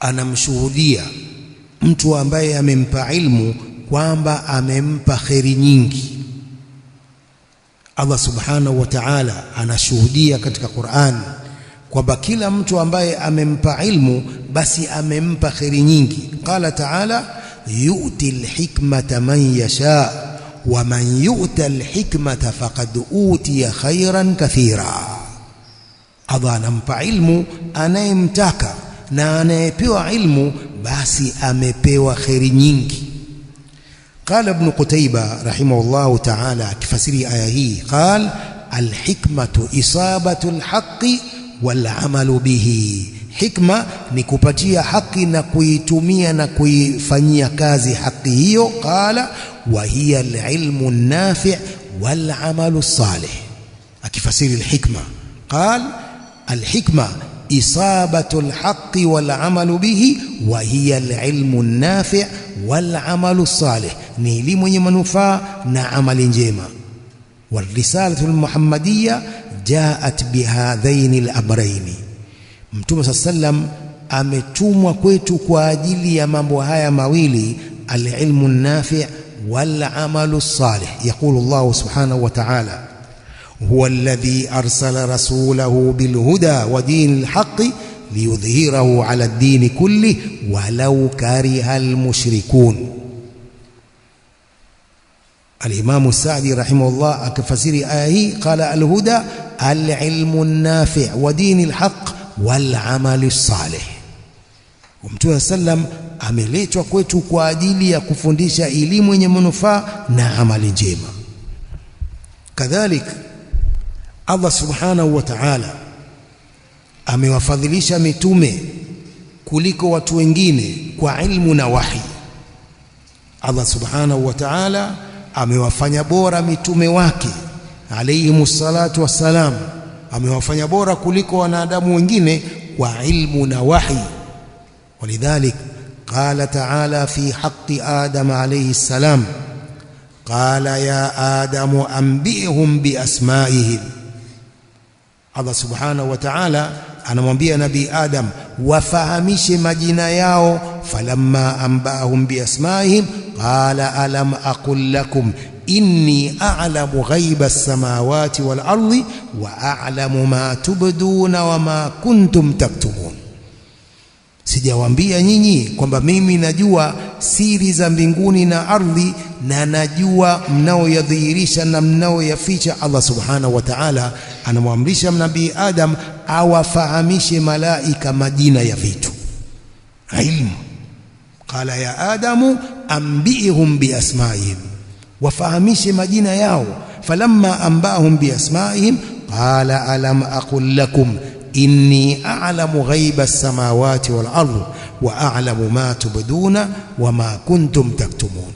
anamshuhudia mtu ambaye amempa ilmu kwamba amempa kheri nyingi. Allah subhanahu wa ta'ala anashuhudia katika Qur'an kwamba kila mtu ambaye amempa ilmu basi amempa kheri nyingi. Qala ta'ala yu'ti al-hikmata man yasha wa man yu'ta al-hikmata faqad utiya khairan kathira. Allah anampa ilmu anayemtaka, na anayepewa ilmu basi amepewa kheri nyingi. Qala Ibn Qutayba rahimahullah ta'ala kifasiri aya hii, qala al-hikmatu isabatu al-haqqi wal amalu bihi. Hikma ni kupatia haki na kuitumia na kuifanyia kazi haki hiyo. Qala wa hiya al-ilmu an-nafi' wal amalu salih. Akifasiri al-hikma qala al-hikma isabatu al-haqqi wal amalu bihi wa hiya al-ilmu an-nafi' wal amalu salih, ni elimu yenye manufaa na amali njema. Wal risalatu al-muhammadiyya jaat bihadhaini al-amrayni. Mtume sallam ametumwa kwetu kwa ajili ya mambo haya mawili, al-ilmu an-nafi' wal amalu salih. Yaqulu Allah subhanahu wa ta'ala huwa alladhi arsala rasulahu bil huda wa dinil haqqi liyudhhirahu ala ad-din kulli walau kariha al-mushrikun. Al-Imam Sa'di rahimahullah akafasiri aya hii, qala al-huda al-ilmu an-nafi' wa dinil haqq wal amali salih. Mtume sallam ameletwa kwetu kwa ajili ya kufundisha elimu yenye manufaa na amali njema. Kadhalika Allah subhanahu wa ta'ala amewafadhilisha mitume kuliko watu wengine kwa ilmu na wahi. Allah subhanahu wa ta'ala amewafanya bora mitume wake alayhimus salatu wassalam, amewafanya bora kuliko wanadamu wengine kwa ilmu na wahi. Walidhalik qala ta'ala fi haqqi Adam alayhi salam, qala ya Adam anbi'hum bi asma'ihim. Allah subhanahu wa ta'ala anamwambia Nabii Adam wafahamishe majina yao. Falamma anba'ahum bi asma'ihim qala alam aqul lakum inni a'lamu ghaiba as-samawati wal ardi wa a'lamu ma tubduna wa ma kuntum taktumun. Sijawaambia nyinyi kwamba mimi najua siri za mbinguni na ardhi na najua mnaoyadhihirisha na mnaoyaficha. Allah subhanahu wa ta'ala anamwamrisha nabii Adam awafahamishe malaika majina ya vitu. Ilmu, qala ya Adamu anbi'hum biasma'ihim, wafahamishe majina yao. Falamma anba'ahum biasma'ihim qala alam aqul lakum inni a'lamu ghaiba as-samawati wal ardh wa a'lamu ma tubduna wa ma kuntum taktumun.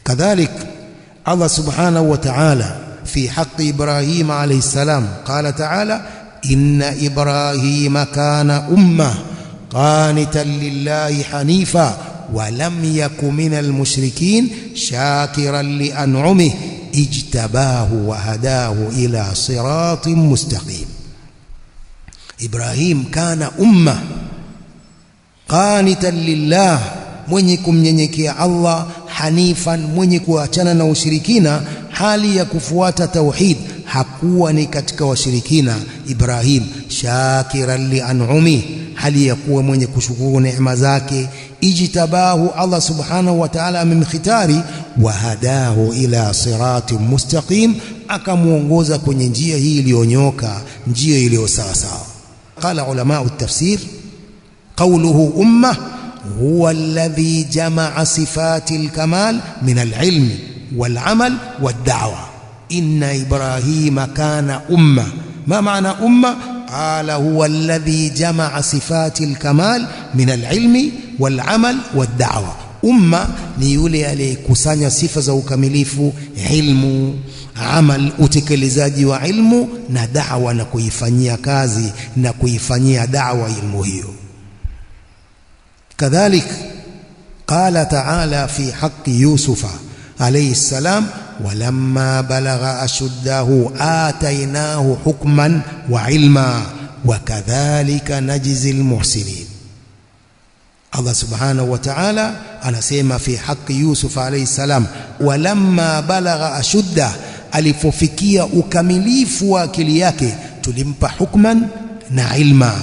Kadhalik Allah subhanahu wa ta'ala fi haqqi Ibrahim alayhi salam qala ta'ala inna Ibrahima kana ummah qanitan lillahi hanifa wa lam yakun minal mushrikin shakiran li an'umihi ijtabahu wa hadahu ila siratin mustaqim. Ibrahim kana umma qanitan lillah, mwenye kumnyenyekea Allah, hanifan, mwenye kuachana na ushirikina, hali ya kufuata tauhid, hakuwa ni katika washirikina. Ibrahim shakiran li an'umi, hali ya kuwa mwenye kushukuru neema zake. Ijtabahu, Allah subhanahu wa ta'ala amemkhitari. Wa hadahu ila siratin mustaqim, akamuongoza kwenye njia hii iliyonyoka, njia iliyo sawa sawa. قال علماء التفسير قوله أمة هو الذي جمع صفات الكمال من العلم والعمل والدعوة. إن إبراهيم كان أمة. ما معنى أمة؟ قال هو الذي جمع صفات الكمال من العلم والعمل والدعوة. Umma ni yule aliyekusanya sifa za ukamilifu, ilmu, amal, utekelezaji wa ilmu na da'wa, na kuifanyia kazi na kuifanyia da'wa ilmu hiyo. Kadhalik qala ta'ala fi haqqi Yusufa alayhi salam walamma balagha ashuddahu atainahu hukman wa ilma wa kadhalika najzil muhsinin. Allah subhanahu wa ta'ala anasema fi haqqi Yusuf alayhi salam walamma balagha ashudda, alipofikia ukamilifu wa akili yake, tulimpa hukman na ilma,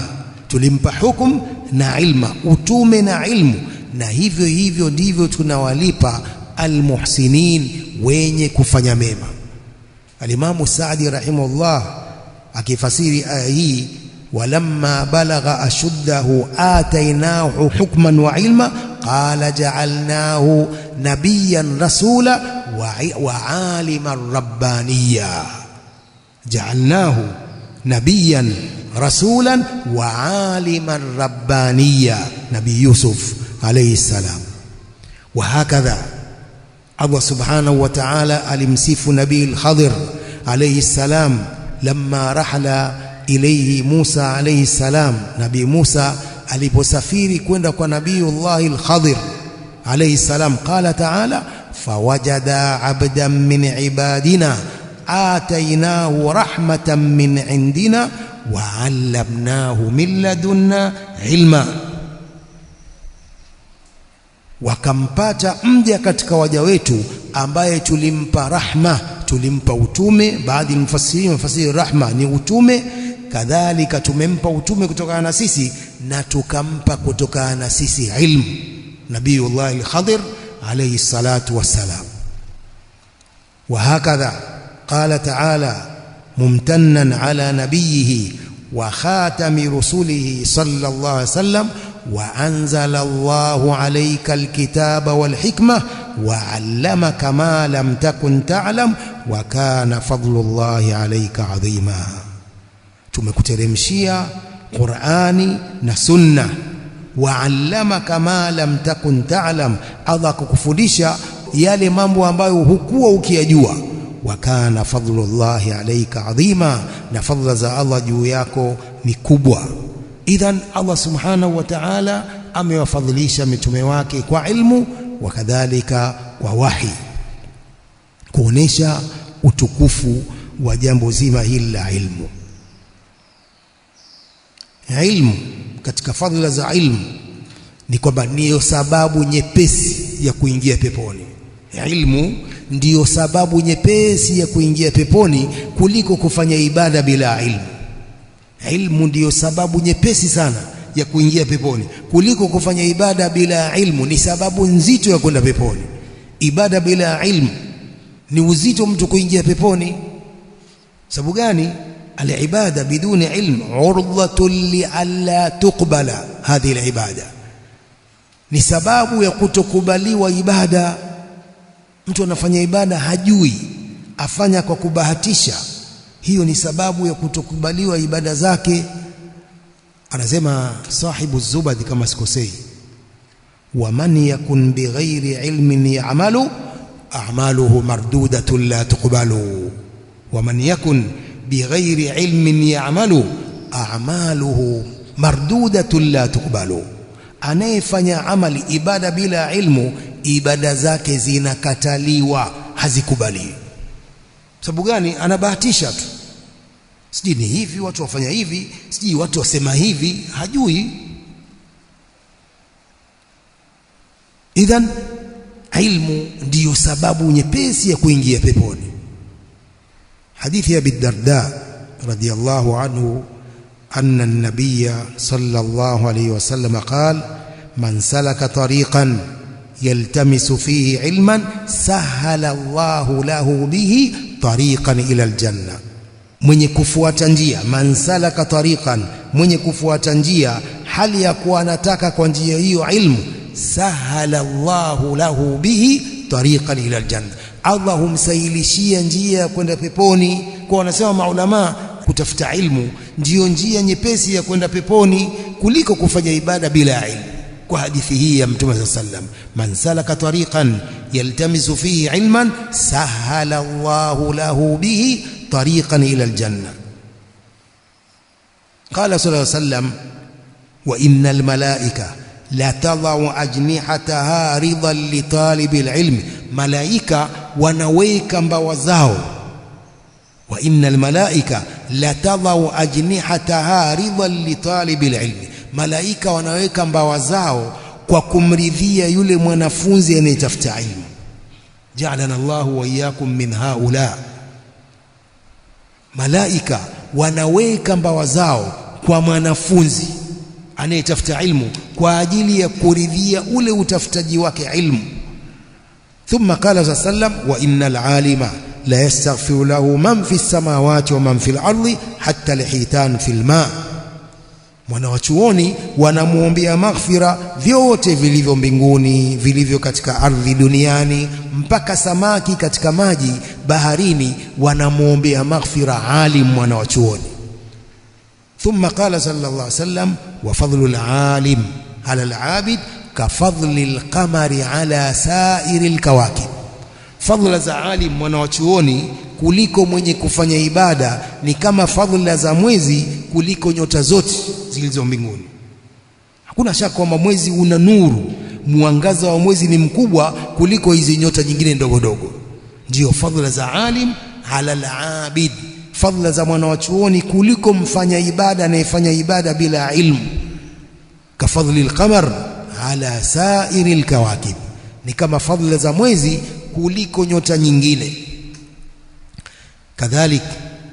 tulimpa hukum na ilma, utume na ilmu. Na hivyo hivyo ndivyo tunawalipa almuhsinin, wenye kufanya mema. Alimamu Saadi rahimahullah akifasiri aya hii walamma balagha ashuddahu atainahu hukman wa ilma qala ja'alnahu nabiyyan rasula wa aliman rabbaniya. Ja'alnahu nabiyyan rasulan wa aliman rabbaniya, Nabii Yusuf alayhi salam. Wa hakadha Allah subhanahu wa ta'ala alimsifu Nabii al-Khadir alayhi salam lamma rahala ilayhi Musa alayhi salam. Nabii Musa aliposafiri kwenda kwa Nabiyullahi al-Khadir alayhi salam, qala ta'ala fawajada 'abdan min ibadina atainahu rahmatan min indina wa 'allamnahu min ladunna ilma. Wakampata mja katika waja wetu ambaye tulimpa rahma, tulimpa utume. Baadhi mfasiri rahma ni utume, kadhalika tumempa utume kutokana na sisi na tukampa kutokana na sisi ilmu, Nabiyullah al-Khadir alayhi salatu wassalam. Wa hakadha qala ta'ala mumtannan ala nabiyhi wa khatami rusulihi sallallahu alayhi wasallam wa anzala Allahu alayka al-kitaba wal hikma wa 'allamaka ma lam takun ta'lam wa kana fadlullahi alayka 'azima. Tumekuteremshia Qur'ani na Sunna, wa 'allamaka ma lam takun ta'lam, Allah kukufundisha yale mambo ambayo hukuwa ukiyajua. Wa kana fadlullahi alayka 'azima, na fadla za Allah juu yako ni kubwa. Idhan Allah subhanahu wa ta'ala amewafadhilisha mitume wake kwa ilmu wa kadhalika kwa wahi, kuonesha utukufu wa jambo zima hili la ilmu. Ilmu, katika fadhila za ilmu ni kwamba ndiyo sababu nyepesi ya kuingia peponi. Ilmu ndiyo sababu nyepesi ya kuingia peponi kuliko kufanya ibada bila ilmu. Ilmu ndiyo sababu nyepesi sana ya kuingia peponi kuliko kufanya ibada bila ilmu. Ni sababu nzito ya kwenda peponi. ibada bila ilmu ni uzito mtu kuingia peponi. Sababu gani? Al-ibada biduni ilm urdhatun li alla tuqbala hadhihi al-ibada, ni sababu ya kutokubaliwa ibada. Mtu anafanya ibada hajui, afanya kwa kubahatisha, hiyo ni sababu ya kutokubaliwa ibada zake. Anasema sahibu Zubadi kama sikosei, wa man yakun bighairi ilmin ya'malu a'maluhu mardudatun la tuqbalu. Wa man yakun bighairi ilmin ya'malu a'maluhu mardudatun la tuqbalu. Anayefanya amali ibada bila ilmu, ibada zake zinakataliwa, hazikubaliwi. Sababu gani? Anabahatisha tu, sijui ni hivi watu wafanya hivi, sijui watu wasema hivi, hajui. Idhan ilmu ndiyo sababu nyepesi ya kuingia peponi. Hadithi ya Abi Darda radiyallahu anhu anna an-nabiyya sallallahu alayhi wasallam qala man salaka tariqan yaltamisu fihi ilman sahala Allahu lahu bihi tariqan ila al-janna. Mwenye kufuata njia, man salaka tariqan, mwenye kufuata njia hali ya kuwa anataka kwa njia hiyo ilmu, sahala Allahu lahu bihi tariqan ila al-janna, Allah humsahilishia njia ya kwenda peponi. Kwa wanasema maulama, kutafuta ilmu ndiyo njia nyepesi ya kwenda peponi kuliko kufanya ibada bila ilmu. Kwa hadithi hii ya Mtume sallallahu alayhi wasallam, man salaka tariqan yaltamisu fihi ilman sahala Allahu lahu bihi tariqan ila aljanna. Qala sallallahu alayhi wasallam, wa innal malaika la tadau ajnihataha ridan li talibil ilmi, malaika wanaweka mbawa zao. Wa innal malaika la tadau ajnihataha ridan li talibil ilmi, malaika wanaweka mbawa zao kwa kumridhia yule mwanafunzi anayetafuta ilmu. Ja'alana Allahu wa iyyakum min haula. Malaika wanaweka mbawa zao kwa mwanafunzi anayetafuta ilmu kwa ajili ya kuridhia ule utafutaji wake ilmu. Thumma qala sallam, wa innal alima la yastaghfiru lahu man fi samawati wa man fil ardi hatta lihitan fil ma. Mwanawachuoni wanamuombea maghfira vyote vilivyo mbinguni, vilivyo katika ardhi duniani, mpaka samaki katika maji baharini wanamuombea maghfira alim mwanawachuoni. Thumma qala sallallahu alayhi wasallam, wa fadlul alim ala al-abid ka fadlil qamari ala sa'iril kawakib. Fadhila za alim mwanawachuoni kuliko mwenye kufanya ibada ni kama fadhila za mwezi kuliko nyota zote zilizo mbinguni. Hakuna shaka kwamba mwezi una nuru, mwangaza wa mwezi ni mkubwa kuliko hizi nyota nyingine ndogo ndogo. Ndio fadhila za alim ala al-abid, fadhila za mwanawachuoni kuliko mfanya ibada anayefanya ibada bila ilmu. Ka fadlil qamar ala sa'iril kawakib, ni kama fadhila za mwezi kuliko nyota nyingine. كذلك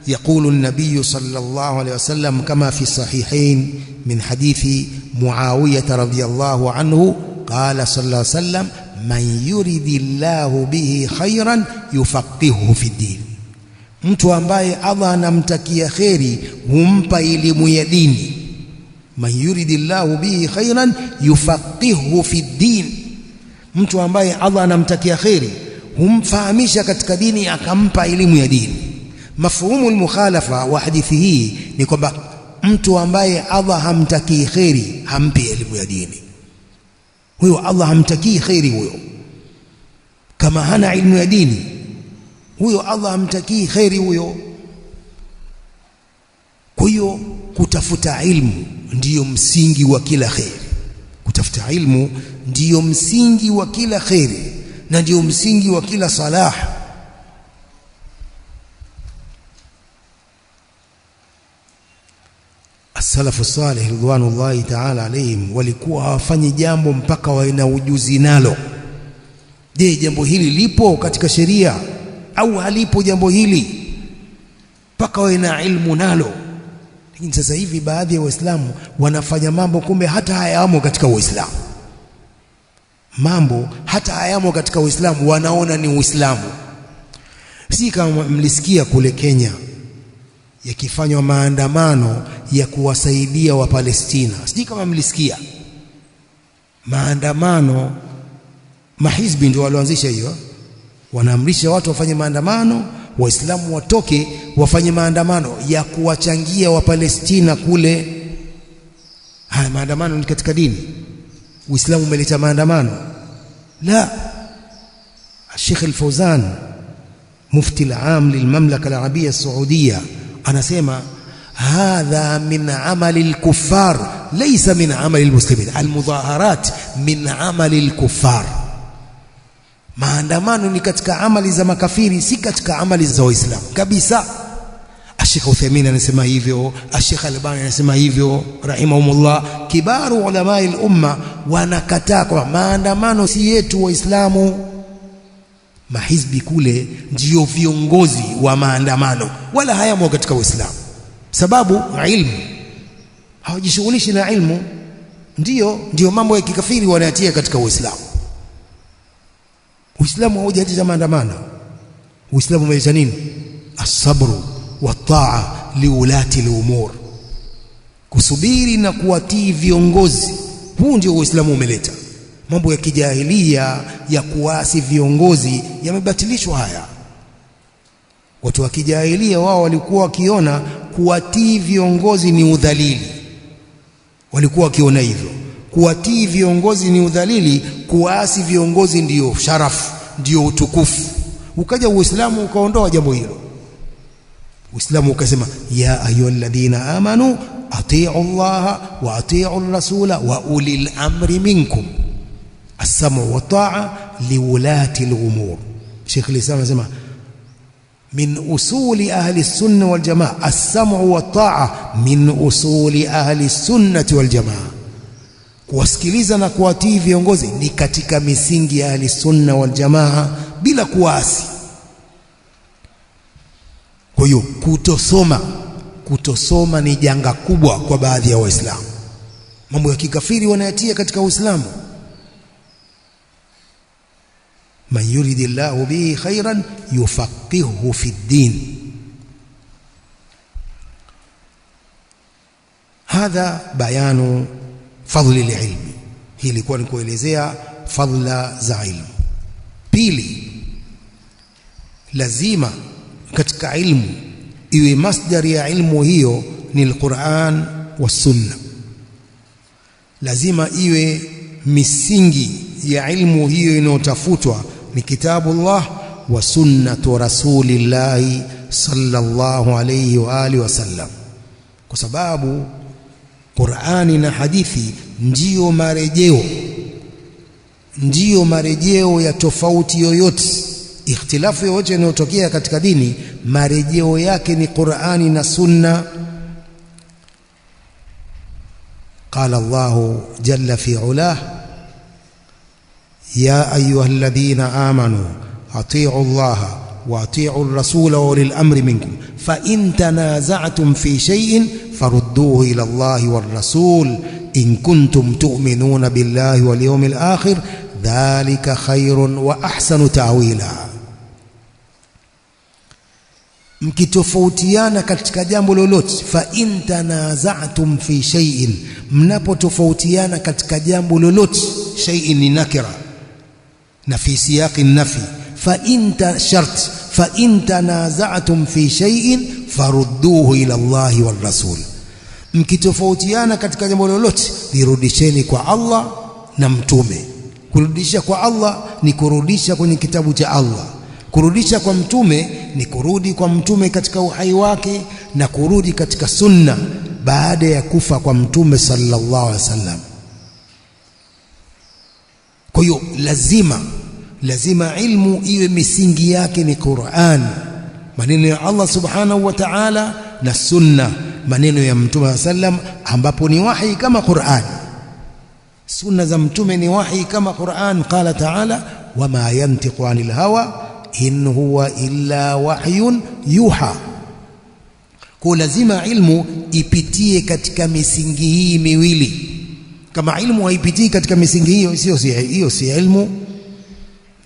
يقول النبي صلى الله عليه وسلم كما في الصحيحين من حديث معاوية رضي الله عنه قال صلى الله عليه وسلم من يريد الله به خيرا يفقهه في الدين. Mtu ambaye Allah anamtakia kheri humpa elimu ya dini. Man yuridillahu bihi khairan yufaqihuhu fi din, mtu ambaye Allah anamtakia kheri humfahamisha katika dini, akampa elimu ya dini. Mafhumu al-mukhalafa wa hadithi hii ni kwamba mtu ambaye Allah hamtakii kheri hampi elimu ya dini, huyo Allah hamtakii kheri. Huyo kama hana elimu ya dini, huyo Allah hamtakii kheri huyo. Kwa hiyo kutafuta ilmu ndiyo msingi wa kila kheri. Kutafuta ilmu ndiyo msingi wa kila kheri na ndiyo msingi wa kila salah. As-salafu salih ridwanullahi ta'ala alayhim walikuwa hawafanyi jambo mpaka wawe na ujuzi nalo. Je, jambo hili lipo katika sheria au halipo jambo hili? Mpaka wawe na ilmu nalo. Lakini sasa hivi baadhi ya Waislamu wanafanya mambo kumbe hata hayamo katika Uislamu. mambo hata hayamo katika Uislamu wanaona ni Uislamu. Si kama mlisikia kule Kenya yakifanywa maandamano ya kuwasaidia wa Palestina. Si kama mlisikia maandamano, mahizbi ndio walioanzisha hiyo, wanaamrisha watu wafanye maandamano, Waislamu watoke wafanye maandamano ya kuwachangia wa Palestina kule. Haya maandamano ni katika dini? Uislamu umeleta maandamano? La. Sheikh Al-Fawzan mufti al-aam lilmamlaka al-arabia as-saudiya anasema hadha min amali al-kuffar laysa min amali al-muslimin. Al-mudhaharat min amali al-kuffar. Maandamano ni katika amali za makafiri, si katika amali za Waislamu kabisa. Sheikh Uthaymeen anasema hivyo, Sheikh Albani anasema hivyo rahimahumullah. Kibaru ulama al-umma wanakataa kwa maandamano si yetu Waislamu. Mahizbi kule ndio viongozi wa maandamano, wala hayamo katika Uislamu. Sababu ilmu, hawajishughulishi na ilmu. Ndio mambo ya kikafiri wanayatia katika Uislamu. Uislamu haujaanzisha maandamano. Uislamu umeleta nini? As-sabru wa taa liulati al-umur, kusubiri na kuwatii viongozi. Huu ndio Uislamu umeleta. Mambo ya kijahilia ya kuasi viongozi yamebatilishwa haya. Watu wa kijahilia wao walikuwa wakiona kuwatii viongozi ni udhalili. Walikuwa wakiona hivyo, kuwatii viongozi ni udhalili, kuasi viongozi ndio sharafu, ndio utukufu. Ukaja Uislamu ukaondoa jambo hilo. Uislamu ukasema ya ayyuhalladhina amanu atii'u Allah wa atii'u ar-rasula wa ulil amri minkum as-sam'u wa ta'a liwulati al-umur. Sheikh al-Islam anasema min usuli ahli as-sunnah wal jamaa, as-sam'u wa ta'a min usuli ahli as-sunnah wal jamaa. Kuwasikiliza na kuwatii viongozi ni katika misingi ya ahli as-sunnah wal jamaa bila kuasi. Kwa hiyo kutosoma ni janga kubwa kwa baadhi ya Waislamu. Mambo ya kikafiri wanayatia katika Uislamu. Man yuridillahu bihi khairan yufaqihuhu fi ddin. Hadha bayanu fadli al-ilm. Hii ilikuwa ni kuelezea fadla za ilmu. Pili, lazima katika ilmu iwe masdari ya ilmu hiyo ni al-Qur'an wa sunna. Lazima iwe misingi ya ilmu hiyo inayotafutwa ni kitabullah wa sunnatu rasulillah sallallahu alayhi wa alihi wasallam, kwa sababu Qur'ani na hadithi ndiyo marejeo ya tofauti yoyote. Ikhtilafu yoyote inayotokea katika dini, marejeo yake ni Qur'ani na sunna. Qala Allahu jalla fi ulah ya ayyuhalladhina amanu atii'u Allaha wa atii'u ar-rasula wa ulil amri minkum fa in tanaza'tum fi shay'in farudduhu ila Allahi war-rasul in kuntum tu'minuna billahi wal yawmil akhir dhalika khairun wa ahsanu ta'wila. Mkitofautiana katika jambo lolote, fa in tanaza'tum fi shay'in, mnapotofautiana katika jambo lolote, shay'in ni nakira na fi siyaqi nafi, fa in tanaza'tum fi shay'in farudduhu ila Allahi wal rasul. Mkitofautiana katika jambo lolote, lirudisheni kwa Allah na mtume. Kurudisha kwa Allah ni kurudisha kwenye kitabu cha Allah. Kurudisha kwa mtume ni kurudi kwa mtume katika uhai wake na kurudi katika sunna baada ya kufa kwa mtume sallallahu alaihi wasallam. Kwa hiyo lazima ilmu iwe misingi yake ni Qur'an, maneno ya Allah subhanahu wa ta'ala, na sunna, maneno ya mtume sallam, ambapo ni wahi kama Qur'an. Sunna za mtume ni wahi kama Qur'an. Qala ta'ala wama yantiqu anil hawa in huwa illa wahyun yuha. Kwa lazima ilmu ipitie katika misingi hii miwili, Kama ilmu haipitii katika misingi hiyo, hiyo si ilmu.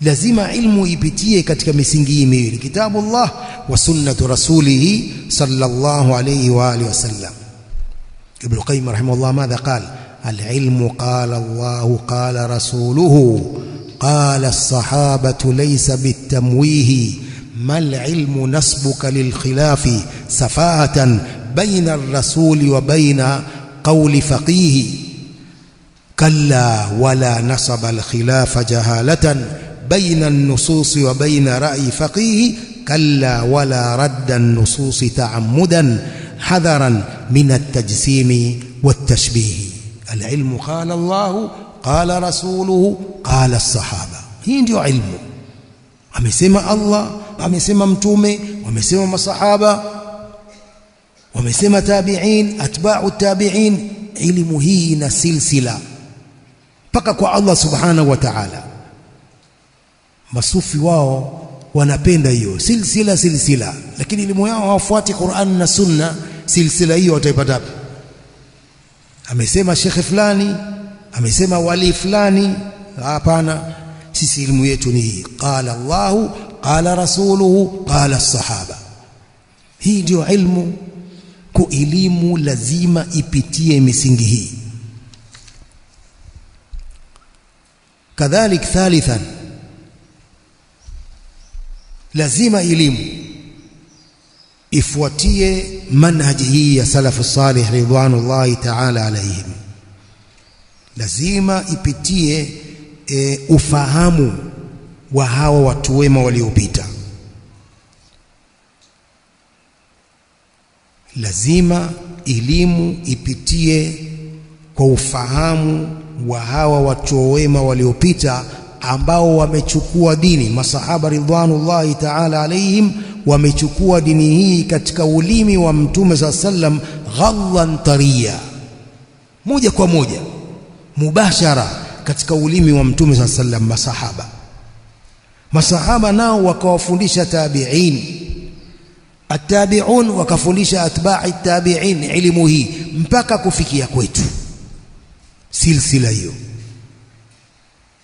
Lazima ilmu ipitie katika misingi hii miwili, kitabullah wa sunnatu rasulih sallallahu alayhi wa alihi wasallam. Ibn Qayyim rahimahullah madha qala? العلم قال الله قال رسوله قال الصحابة ليس بالتمويه ما العلم نسبك للخلاف سفاهة بين الرسول وبين قول فقيه كلا ولا نصب الخلاف جهالة بين النصوص وبين رأي فقيه كلا ولا رد النصوص تعمدا حذرا من التجسيم والتشبيه. العلم قال الله قال رسوله قال الصحابة. hii ndio ilmu. Amesema Allah, amesema mtume, wamesema masahaba, wamesema tabi'in, atba'u tabi'in. Ilmu hii na silsila mpaka kwa Allah subhanahu wa ta'ala. Masufi wao wanapenda hiyo silsila, lakini elimu yao hawafuati Qur'an na Sunna. Silsila hiyo wataipata wapi? Amesema shekhe fulani, amesema wali fulani. Hapana, sisi elimu yetu ni hii, qala Allahu qala rasuluhu qala as-sahaba. Hii ndio ilmu. Kwa elimu lazima ipitie misingi hii. Kadhalik thalithan, lazima elimu ifuatie manhaji hii ya salafu salih ridwanullahi ta'ala alayhim. Lazima ipitie ufahamu wa hawa watu wema waliopita. Lazima elimu ipitie kwa ufahamu wa hawa watu wema waliopita ambao wamechukua dini. Masahaba ridwanullahi ta'ala alayhim wamechukua dini hii katika ulimi wa Mtume sallam ghallan tariya, moja kwa moja mubashara katika ulimi wa Mtume sallam. Masahaba nao wakawafundisha tabi'in, at-tabi'un wakafundisha atba'i tabi'in elimu hii mpaka kufikia kwetu. Silsila hiyo,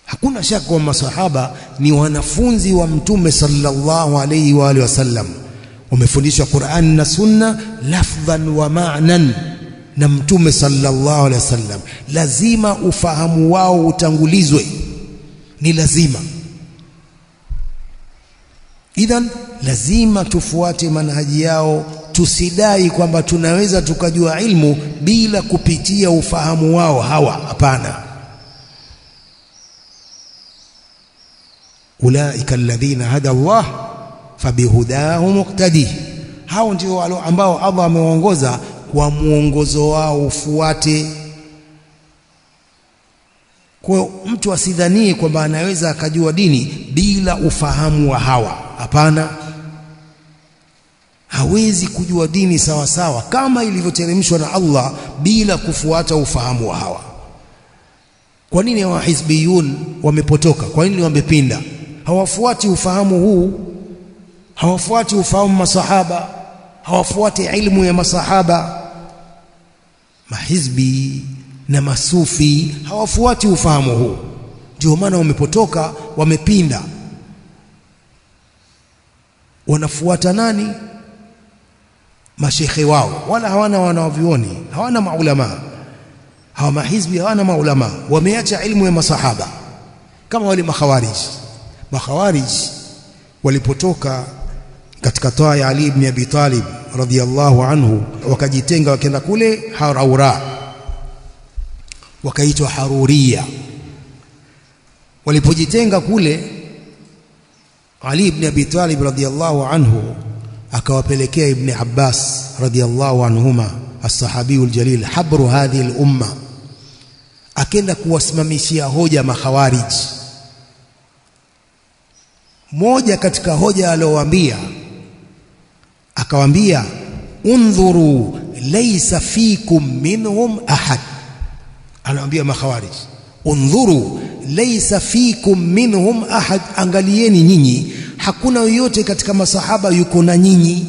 hakuna shaka kwa masahaba ni wanafunzi wa Mtume sallallahu alayhi wa alihi wasallam. Wamefundishwa Qur'an na Sunna lafdhan wa ma'nan na Mtume sallallahu alayhi wasallam. Lazima ufahamu wao utangulizwe, ni lazima. Idhan lazima tufuate manhaji yao, tusidai kwamba tunaweza tukajua ilmu bila kupitia ufahamu wao hawa. Hapana. Ulaika alladhina hada Allah fabihudahu muqtadi. Hao ndio ambao Allah amewaongoza, kwa muongozo wao ufuate. Kwa mtu asidhanie kwamba anaweza akajua dini bila ufahamu wa hawa. Hapana, hawezi kujua dini sawa sawa kama ilivyoteremshwa na Allah bila kufuata ufahamu wa hawa. Kwa nini wa hizbiyun wamepotoka? Kwa nini wamepinda? Hawafuati ufahamu huu, hawafuati ufahamu masahaba, hawafuati ilmu ya masahaba. Mahizbi na masufi hawafuati ufahamu huu, ndio maana wamepotoka, wamepinda. Wanafuata nani? Mashekhe wao, wala hawana wanavyuoni, hawana maulama. Hawa mahizbi hawana maulama, wameacha ilmu ya masahaba, kama wale makhawarij walipotoka katika toa ya Ali ibn Abi Talib radhiyallahu anhu, wakajitenga wakaenda kule Haraura, wakaitwa Haruriya. Walipojitenga kule, Ali ibn Abi Talib radhiyallahu anhu akawapelekea Ibn Abbas radhiyallahu anhuma, as-sahabiyul jalil, habru hadhihi al-umma, akenda kuwasimamishia hoja makhawarij. Moja katika hoja aliowaambia, akawaambia undhuru laysa fikum minhum ahad. Anawaambia makhawarij, undhuru laysa fikum minhum ahad, angalieni nyinyi hakuna yoyote katika masahaba yuko na nyinyi.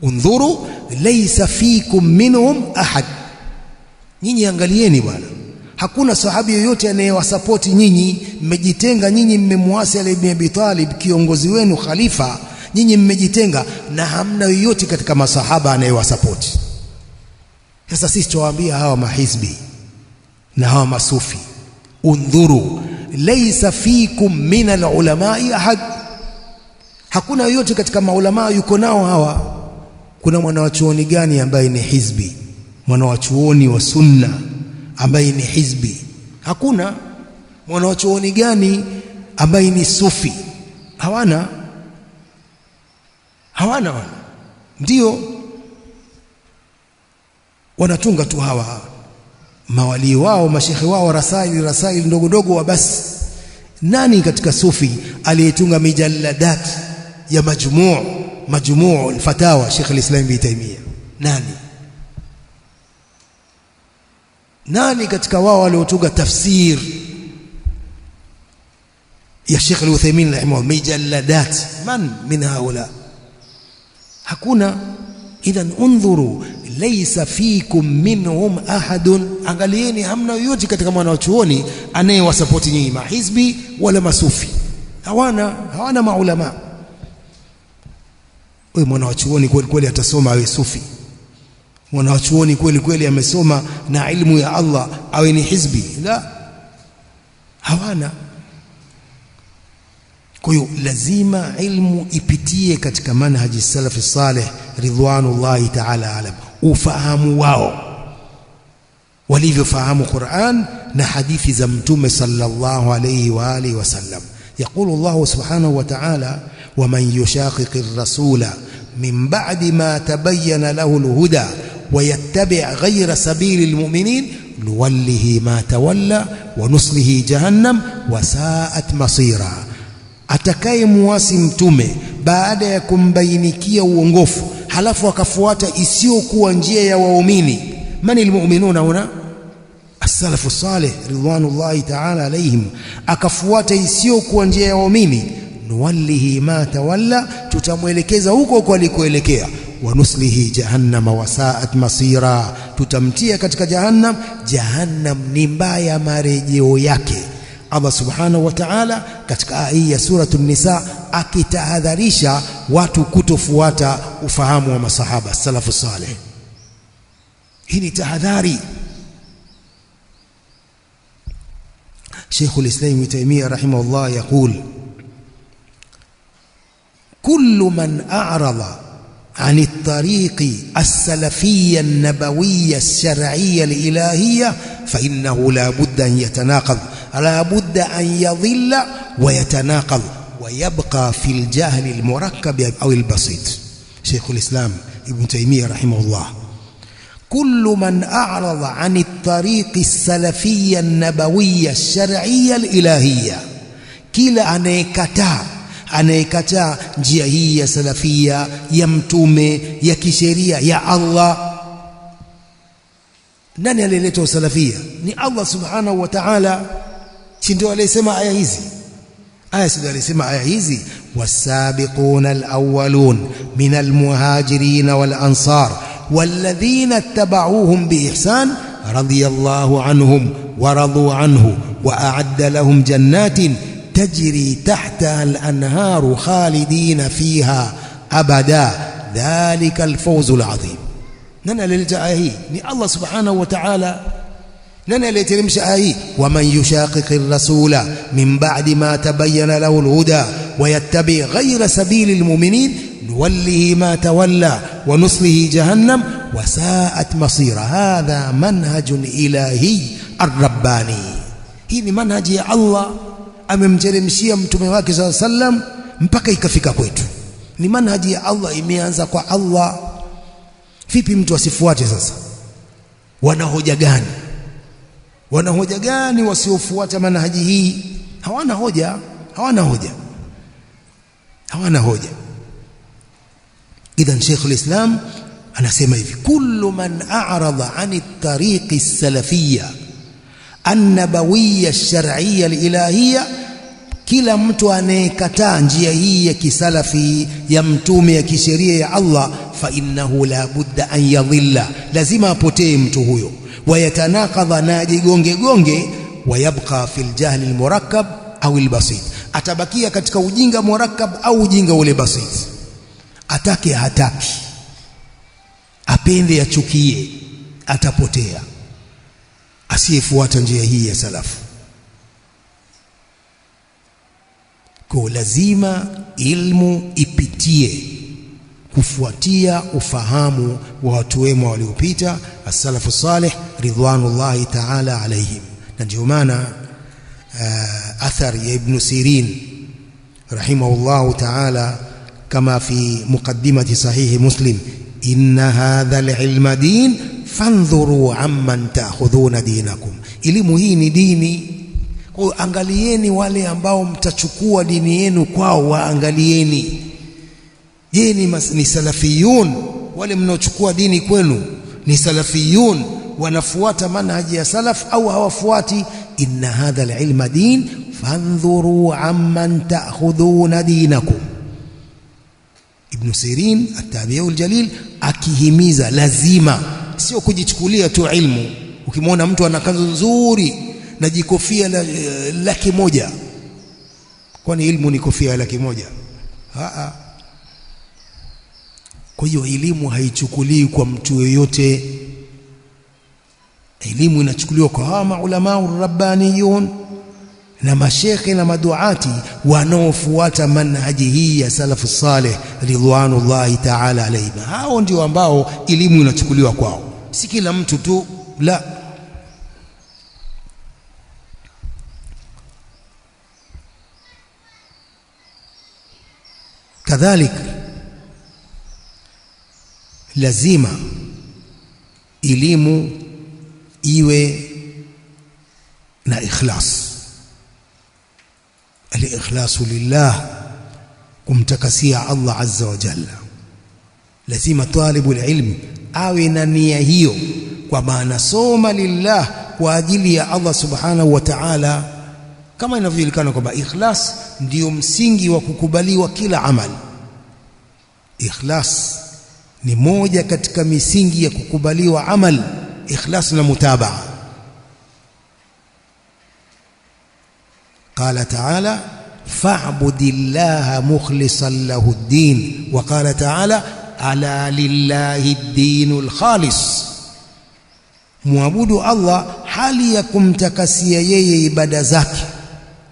Undhuru laysa fikum minhum ahad, nyinyi angalieni bwana, Hakuna sahabi yoyote anayewasapoti nyinyi. Mmejitenga nyinyi, mmemwasi Ali ibn Abi Talib, kiongozi wenu, khalifa. Nyinyi mmejitenga na hamna yoyote katika masahaba anayewasapoti. Sasa sisi tuwaambia hawa mahizbi na hawa masufi, undhuru laysa fikum min alulama'i ahad. Hakuna yoyote katika maulama yuko nao hawa. Kuna mwanawachuoni gani ambaye ni hizbi? Mwanawachuoni wa sunna ambaye ni hizbi? Hakuna. Mwanawachuoni gani ambaye ni sufi? Hawana. Ndio wanatunga tu hawa mawali wao, mashekhi wao, rasaili ndogo ndogo wa basi. Nani katika sufi aliyetunga mijalladat ya majmuu al-fatawa Sheikh al-Islam Ibn Taymiyyah? Nani katika wao waliotunga tafsir ya Sheikh al-Uthaymeen rahimahullah, mijalladat? Man min haula? Hakuna. Idhan undhuru laysa fikum minhum ahadun. Angalieni, hamna yoyote katika mwanachuoni anayewasapoti nyinyi mahizbi wala masufi. Hawana maulama. Wewe mwanachuoni kweli kweli atasoma awe sufi? Mwanachuoni kweli kweli amesoma na ilmu ya Allah awe ni hizbi? La, hawana. Kwa hiyo lazima ilmu ipitie katika manhaji salafi salih ridwanullahi ta'ala alam, ufahamu wao walivyofahamu Qur'an na hadithi za Mtume sallallahu alayhi wa alihi wasallam. Yaqulu Allah subhanahu wa ta'ala, wa man yushaqiqir rasula min ba'di ma tabayyana lahu al-huda wa yattabi' ghayra sabilil mu'minin nuwallihi ma tawalla wa nuslihi jahannam wa sa'at masira. Atakaye muasi mtume baada ya kumbainikia uongofu halafu akafuata isiyokuwa njia ya waumini. Mani almu'minuna huna? As-salafu salih ridwanullahi ta'ala alayhim. Akafuata isiyokuwa njia ya waumini, nuwallihi ma tawalla, tutamwelekeza huko alikoelekea, wa nuslihi jahannam wa sa'at masira, tutamtia katika jahannam ni mbaya marejeo yake. Allah subhanahu wa ta'ala katika aya ya suratul Nisa akitahadharisha watu kutofuata ufahamu wa masahaba salafu salih. Hii ni tahadhari. Sheikhul Islam Ibn Taymiyyah rahimahullah yaqul, kullu man a'rada عن الطريق السلفية النبوية الشرعية الإلهية فإنه لا بد أن يتناقض، لا بد أن يضل ويتناقض ويبقى في الجهل المركب أو البسيط. شيخ الإسلام ابن تيمية رحمه الله، كل من أعرض عن الطريق السلفية النبوية الشرعية الإلهية، كلا anayekataa njia hii ya salafia ya mtume ya kisheria ya Allah. Nani alileta salafia? Ni Allah subhanahu wa ta'ala. Si ndio aliyesema aya hizi? Ndio alisema aya hizi, wasabiquna alawwalun min almuhajirin wal ansar walladhina ittaba'uuhum biihsan radiyallahu anhum wa radu anhu wa a'adda lahum jannatin تجري تحتها الأنهار خالدين فيها أبدا ذلك الفوز العظيم. ننا للجاهي ni Allah subhanahu wa ta'ala. Nani aliyeteremsha aya hii? ومن يشاقق الرسول من بعد ما تبين له الهدى ويتبع غير سبيل المؤمنين نوله ما تولى ونصله جهنم وساءت مصيرا. هذا منهج إلهي الرباني. hii ni manhaji ya Allah amemteremshia mtume wake sallallahu alaihi wasallam mpaka ikafika kwetu. Ni manhaji ya Allah, imeanza kwa Allah. Vipi mtu asifuate sasa? Wana hoja gani wasiofuata manhaji hii? Hawana hoja. Idhan Sheikh al-Islam anasema hivi, kullu man a'rada 'ani at-tariqi as-salafiyya an-nabawiyya ash-shar'iyya al-ilahiyya, kila mtu anayekataa njia hii ya kisalafi ya mtume ya kisheria ya Allah, fa innahu la budda an yadhilla, lazima apotee mtu huyo. wayatanaqadha, na jigonge, wayabqa fil jahli almurakkab au albasit, atabakia katika ujinga murakkab au ujinga ule basit. Atake hataki, apende achukie, atapotea asiyefuata njia hii ya salafu. Kwa lazima ilmu ipitie kufuatia ufahamu wa watu wema waliopita, as-salafu salih ridwanullahi ta'ala alayhim. Na ndio maana athar ya Ibn Sirin rahimahullahu ta'ala kama fi muqaddimati sahihi Muslim, inna hadha al-ilma din fandhuru amman ta'khudhuna dinakum. Elimu hii ni dini, kwa angalieni wale ambao mtachukua dini yenu kwao, waangalieni. Je, ni salafiyun wale mnaochukua dini kwenu? Ni salafiyun wanafuata manhaji ya salaf au hawafuati? Inna hadha al-ilma din fandhuru amman ta'khudhuna dinakum. Ibn Sirin at-tabi'i al-jalil akihimiza lazima, sio kujichukulia tu ilmu. Ukimwona mtu ana kanzu nzuri na jikofia laki moja, kwani ilmu ni kofia laki moja? Kwa hiyo elimu haichukuliwi kwa mtu yeyote. Elimu inachukuliwa kwa hawa maulama rabbaniyun na mashekhe na maduati wanaofuata manhaji hii ya salafu salih ridwanullahi ta'ala alayhim. Hao ndio ambao elimu inachukuliwa kwao, si kila mtu tu, la. Kadhalika lazima elimu iwe na ikhlas. Al-ikhlasu lillah, kumtakasia Allah azza wa jalla. Lazima talibul ilmi awe na nia hiyo, kwa maana soma lillah, kwa ajili ya Allah subhanahu wa ta'ala, kama inavyojulikana kwamba ikhlas ndio msingi wa kukubaliwa kila amali. Ikhlas ni moja katika misingi ya kukubaliwa amal, ikhlas na mutabaa. Qala ta'ala fa'budillaha mukhlishan lahu ad-din, wa qala ta'ala ala lillahi ad-dinul khalis. Muabudu Allah hali ya kumtakasia yeye ibada zake,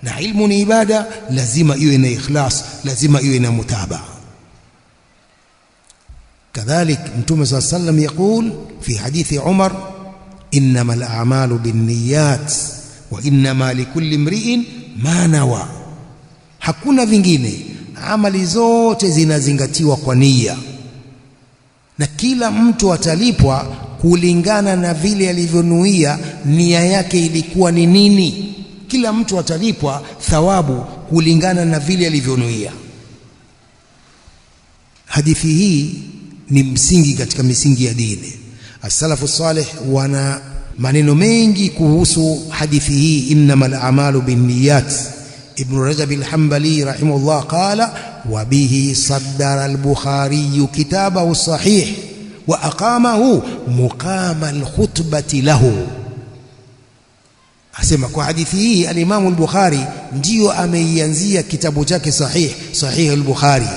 na ilmu ni ibada, lazima iwe na ikhlas, lazima iwe na mutabaa. كذلك Mtume صلى الله عليه وسلم يقول في حديث عمر إنما الأعمال بالنيات وإنما لكل امرئ ما نوى. Hakuna vingine, amali zote zinazingatiwa kwa nia, na kila mtu atalipwa kulingana na vile alivyonuia, nia yake ilikuwa ni nini. Kila mtu atalipwa thawabu kulingana na vile alivyonuia. Hadithi hii ni msingi katika misingi ya dini. As-salafu salih wana maneno mengi kuhusu hadithi hii, innamal a'malu binniyat. Ibn Rajab al-Hanbali rahimahullah qala wa bihi saddara al-Bukhari kitabahu sahih wa aqamahu muqama al-khutbati lahu. Asema kwa hadithi hii al-Imam al-Bukhari ndio ameianzia kitabu chake sahih al-Bukhari,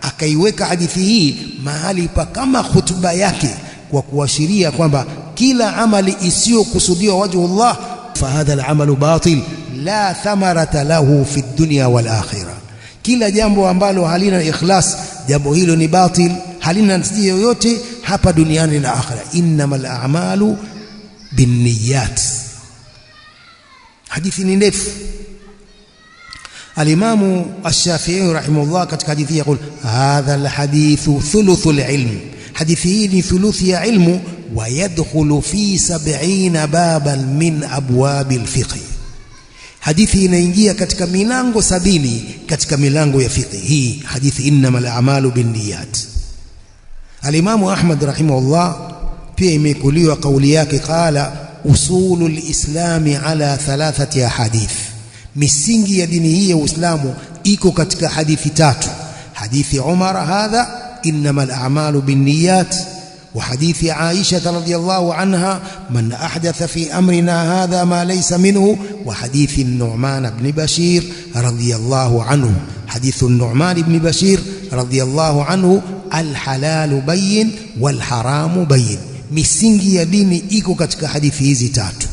akaiweka hadithi hii mahali pa kama khutba yake, kwa kuashiria kwamba kila amali isiyokusudiwa wajhullah fa hadha al-amalu batil la thamarata lahu fi dunya wal akhirah. Kila jambo ambalo halina ikhlas, jambo hilo ni batil, halina natija yoyote hapa duniani na akhira. Innamal a'malu binniyat. Hadithi ni ndefu. Al-Imam Ash-Shafi'i rahimahullah katika hadithi yaqul hadha al-hadithu thuluthul ilm. Hadithi hii ni thuluthi ya ilmu, wa yadkhulu fi 70 baban min abwabil fiqh. Hadithi inaingia katika milango 70 katika milango ya fiqh. Hii hadithi innamal a'malu binniyat. Al-Imam Ahmad rahimahullah pia imekuliwa kauli yake, qala usulul islami ala thalathati ahadith. Misingi ya dini hii ya Uislamu iko katika hadithi tatu. Hadithi Umar hadha innamal a'malu binniyat, وحديث عائشة رضي الله عنها من أحدث في أمرنا هذا ما ليس منه، وحديث النعمان بن بشير رضي الله عنه. حديث النعمان بن بشير رضي الله عنه الحلال بين والحرام بين. misingi ya dini iko katika hadithi hizi tatu.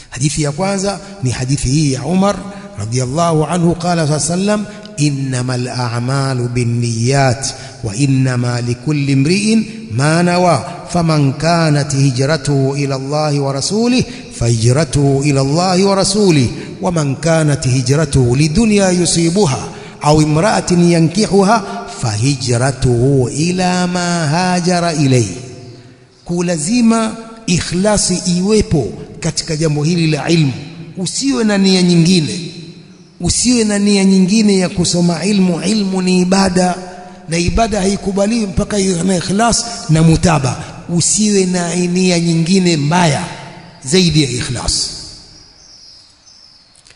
Hadithi ya kwanza ni hadithi hii ya Umar radhiyallahu anhu, qala sallam innamal a'malu binniyat wa innama likulli imri'in ma nawa faman kanat hijratuhu ila Allah wa rasulih fahijratuhu ila Allah wa rasulih waman kanat hijratuhu lidunya yusibuha au imra'atin yankihuha fahijratuhu ila ma hajara ilayhi. Kulazima ikhlasi iwepo katika jambo hili la ilmu. Usiwe na nia nyingine, usiwe na nia nyingine ya kusoma ilmu. Ilmu ni ibada, na ibada haikubaliwi mpaka na ikhlas na mutaba. Usiwe na nia nyingine mbaya zaidi ya ikhlas.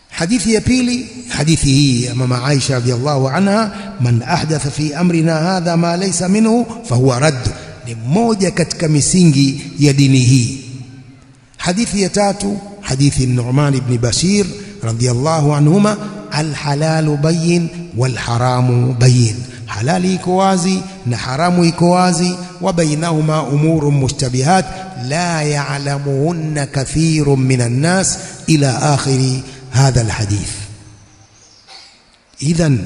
Hadithi ya pili, hadithi hii ya mama Aisha radhiallahu anha, man ahdatha fi amrina hadha ma laysa minhu fahuwa radd, ni moja katika misingi ya dini hii. Hadithi ya tatu, hadithi Nu'man ibn Bashir radhiallahu anhuma, alhalalu bayin walharamu bayin. Halali iko wazi na haramu iko wazi, wa bainahuma umurun mushtabihat la ya'lamuhunna kathirun minan nas ila akhiri hadha alhadith. Idhan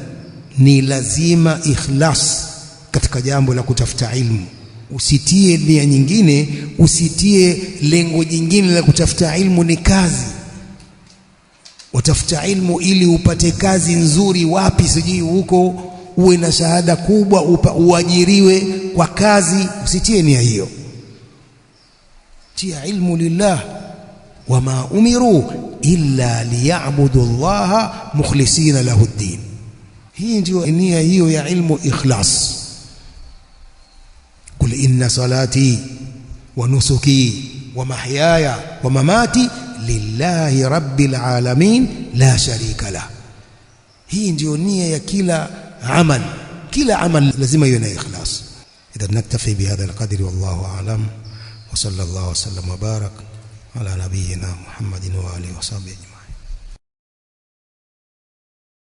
ni lazima ikhlas katika jambo la kutafuta ilmu. Usitie nia nyingine, usitie lengo jingine la kutafuta ilmu. Ni kazi, utafuta ilmu ili upate kazi nzuri wapi, sijui huko uwe na shahada kubwa uajiriwe kwa kazi. Usitie nia hiyo. Tia ilmu lillah, wama umiru illa liya'budu Allah mukhlisina lahu ad-din. Hii ndio nia hiyo ya ilmu, ikhlas. Qul inna salati wa nusuki wa mahyaya wa mamati lillahi rabbil alamin la sharika lah. Hii ndio nia ya kila amal. Kila amal lazima iwe na ikhlas. Idhan naktafi bihadha alqadri wallahu a'lam wa sallallahu wa sallam wa barak ala nabiyyina Muhammadin wa alihi wa sahbihi.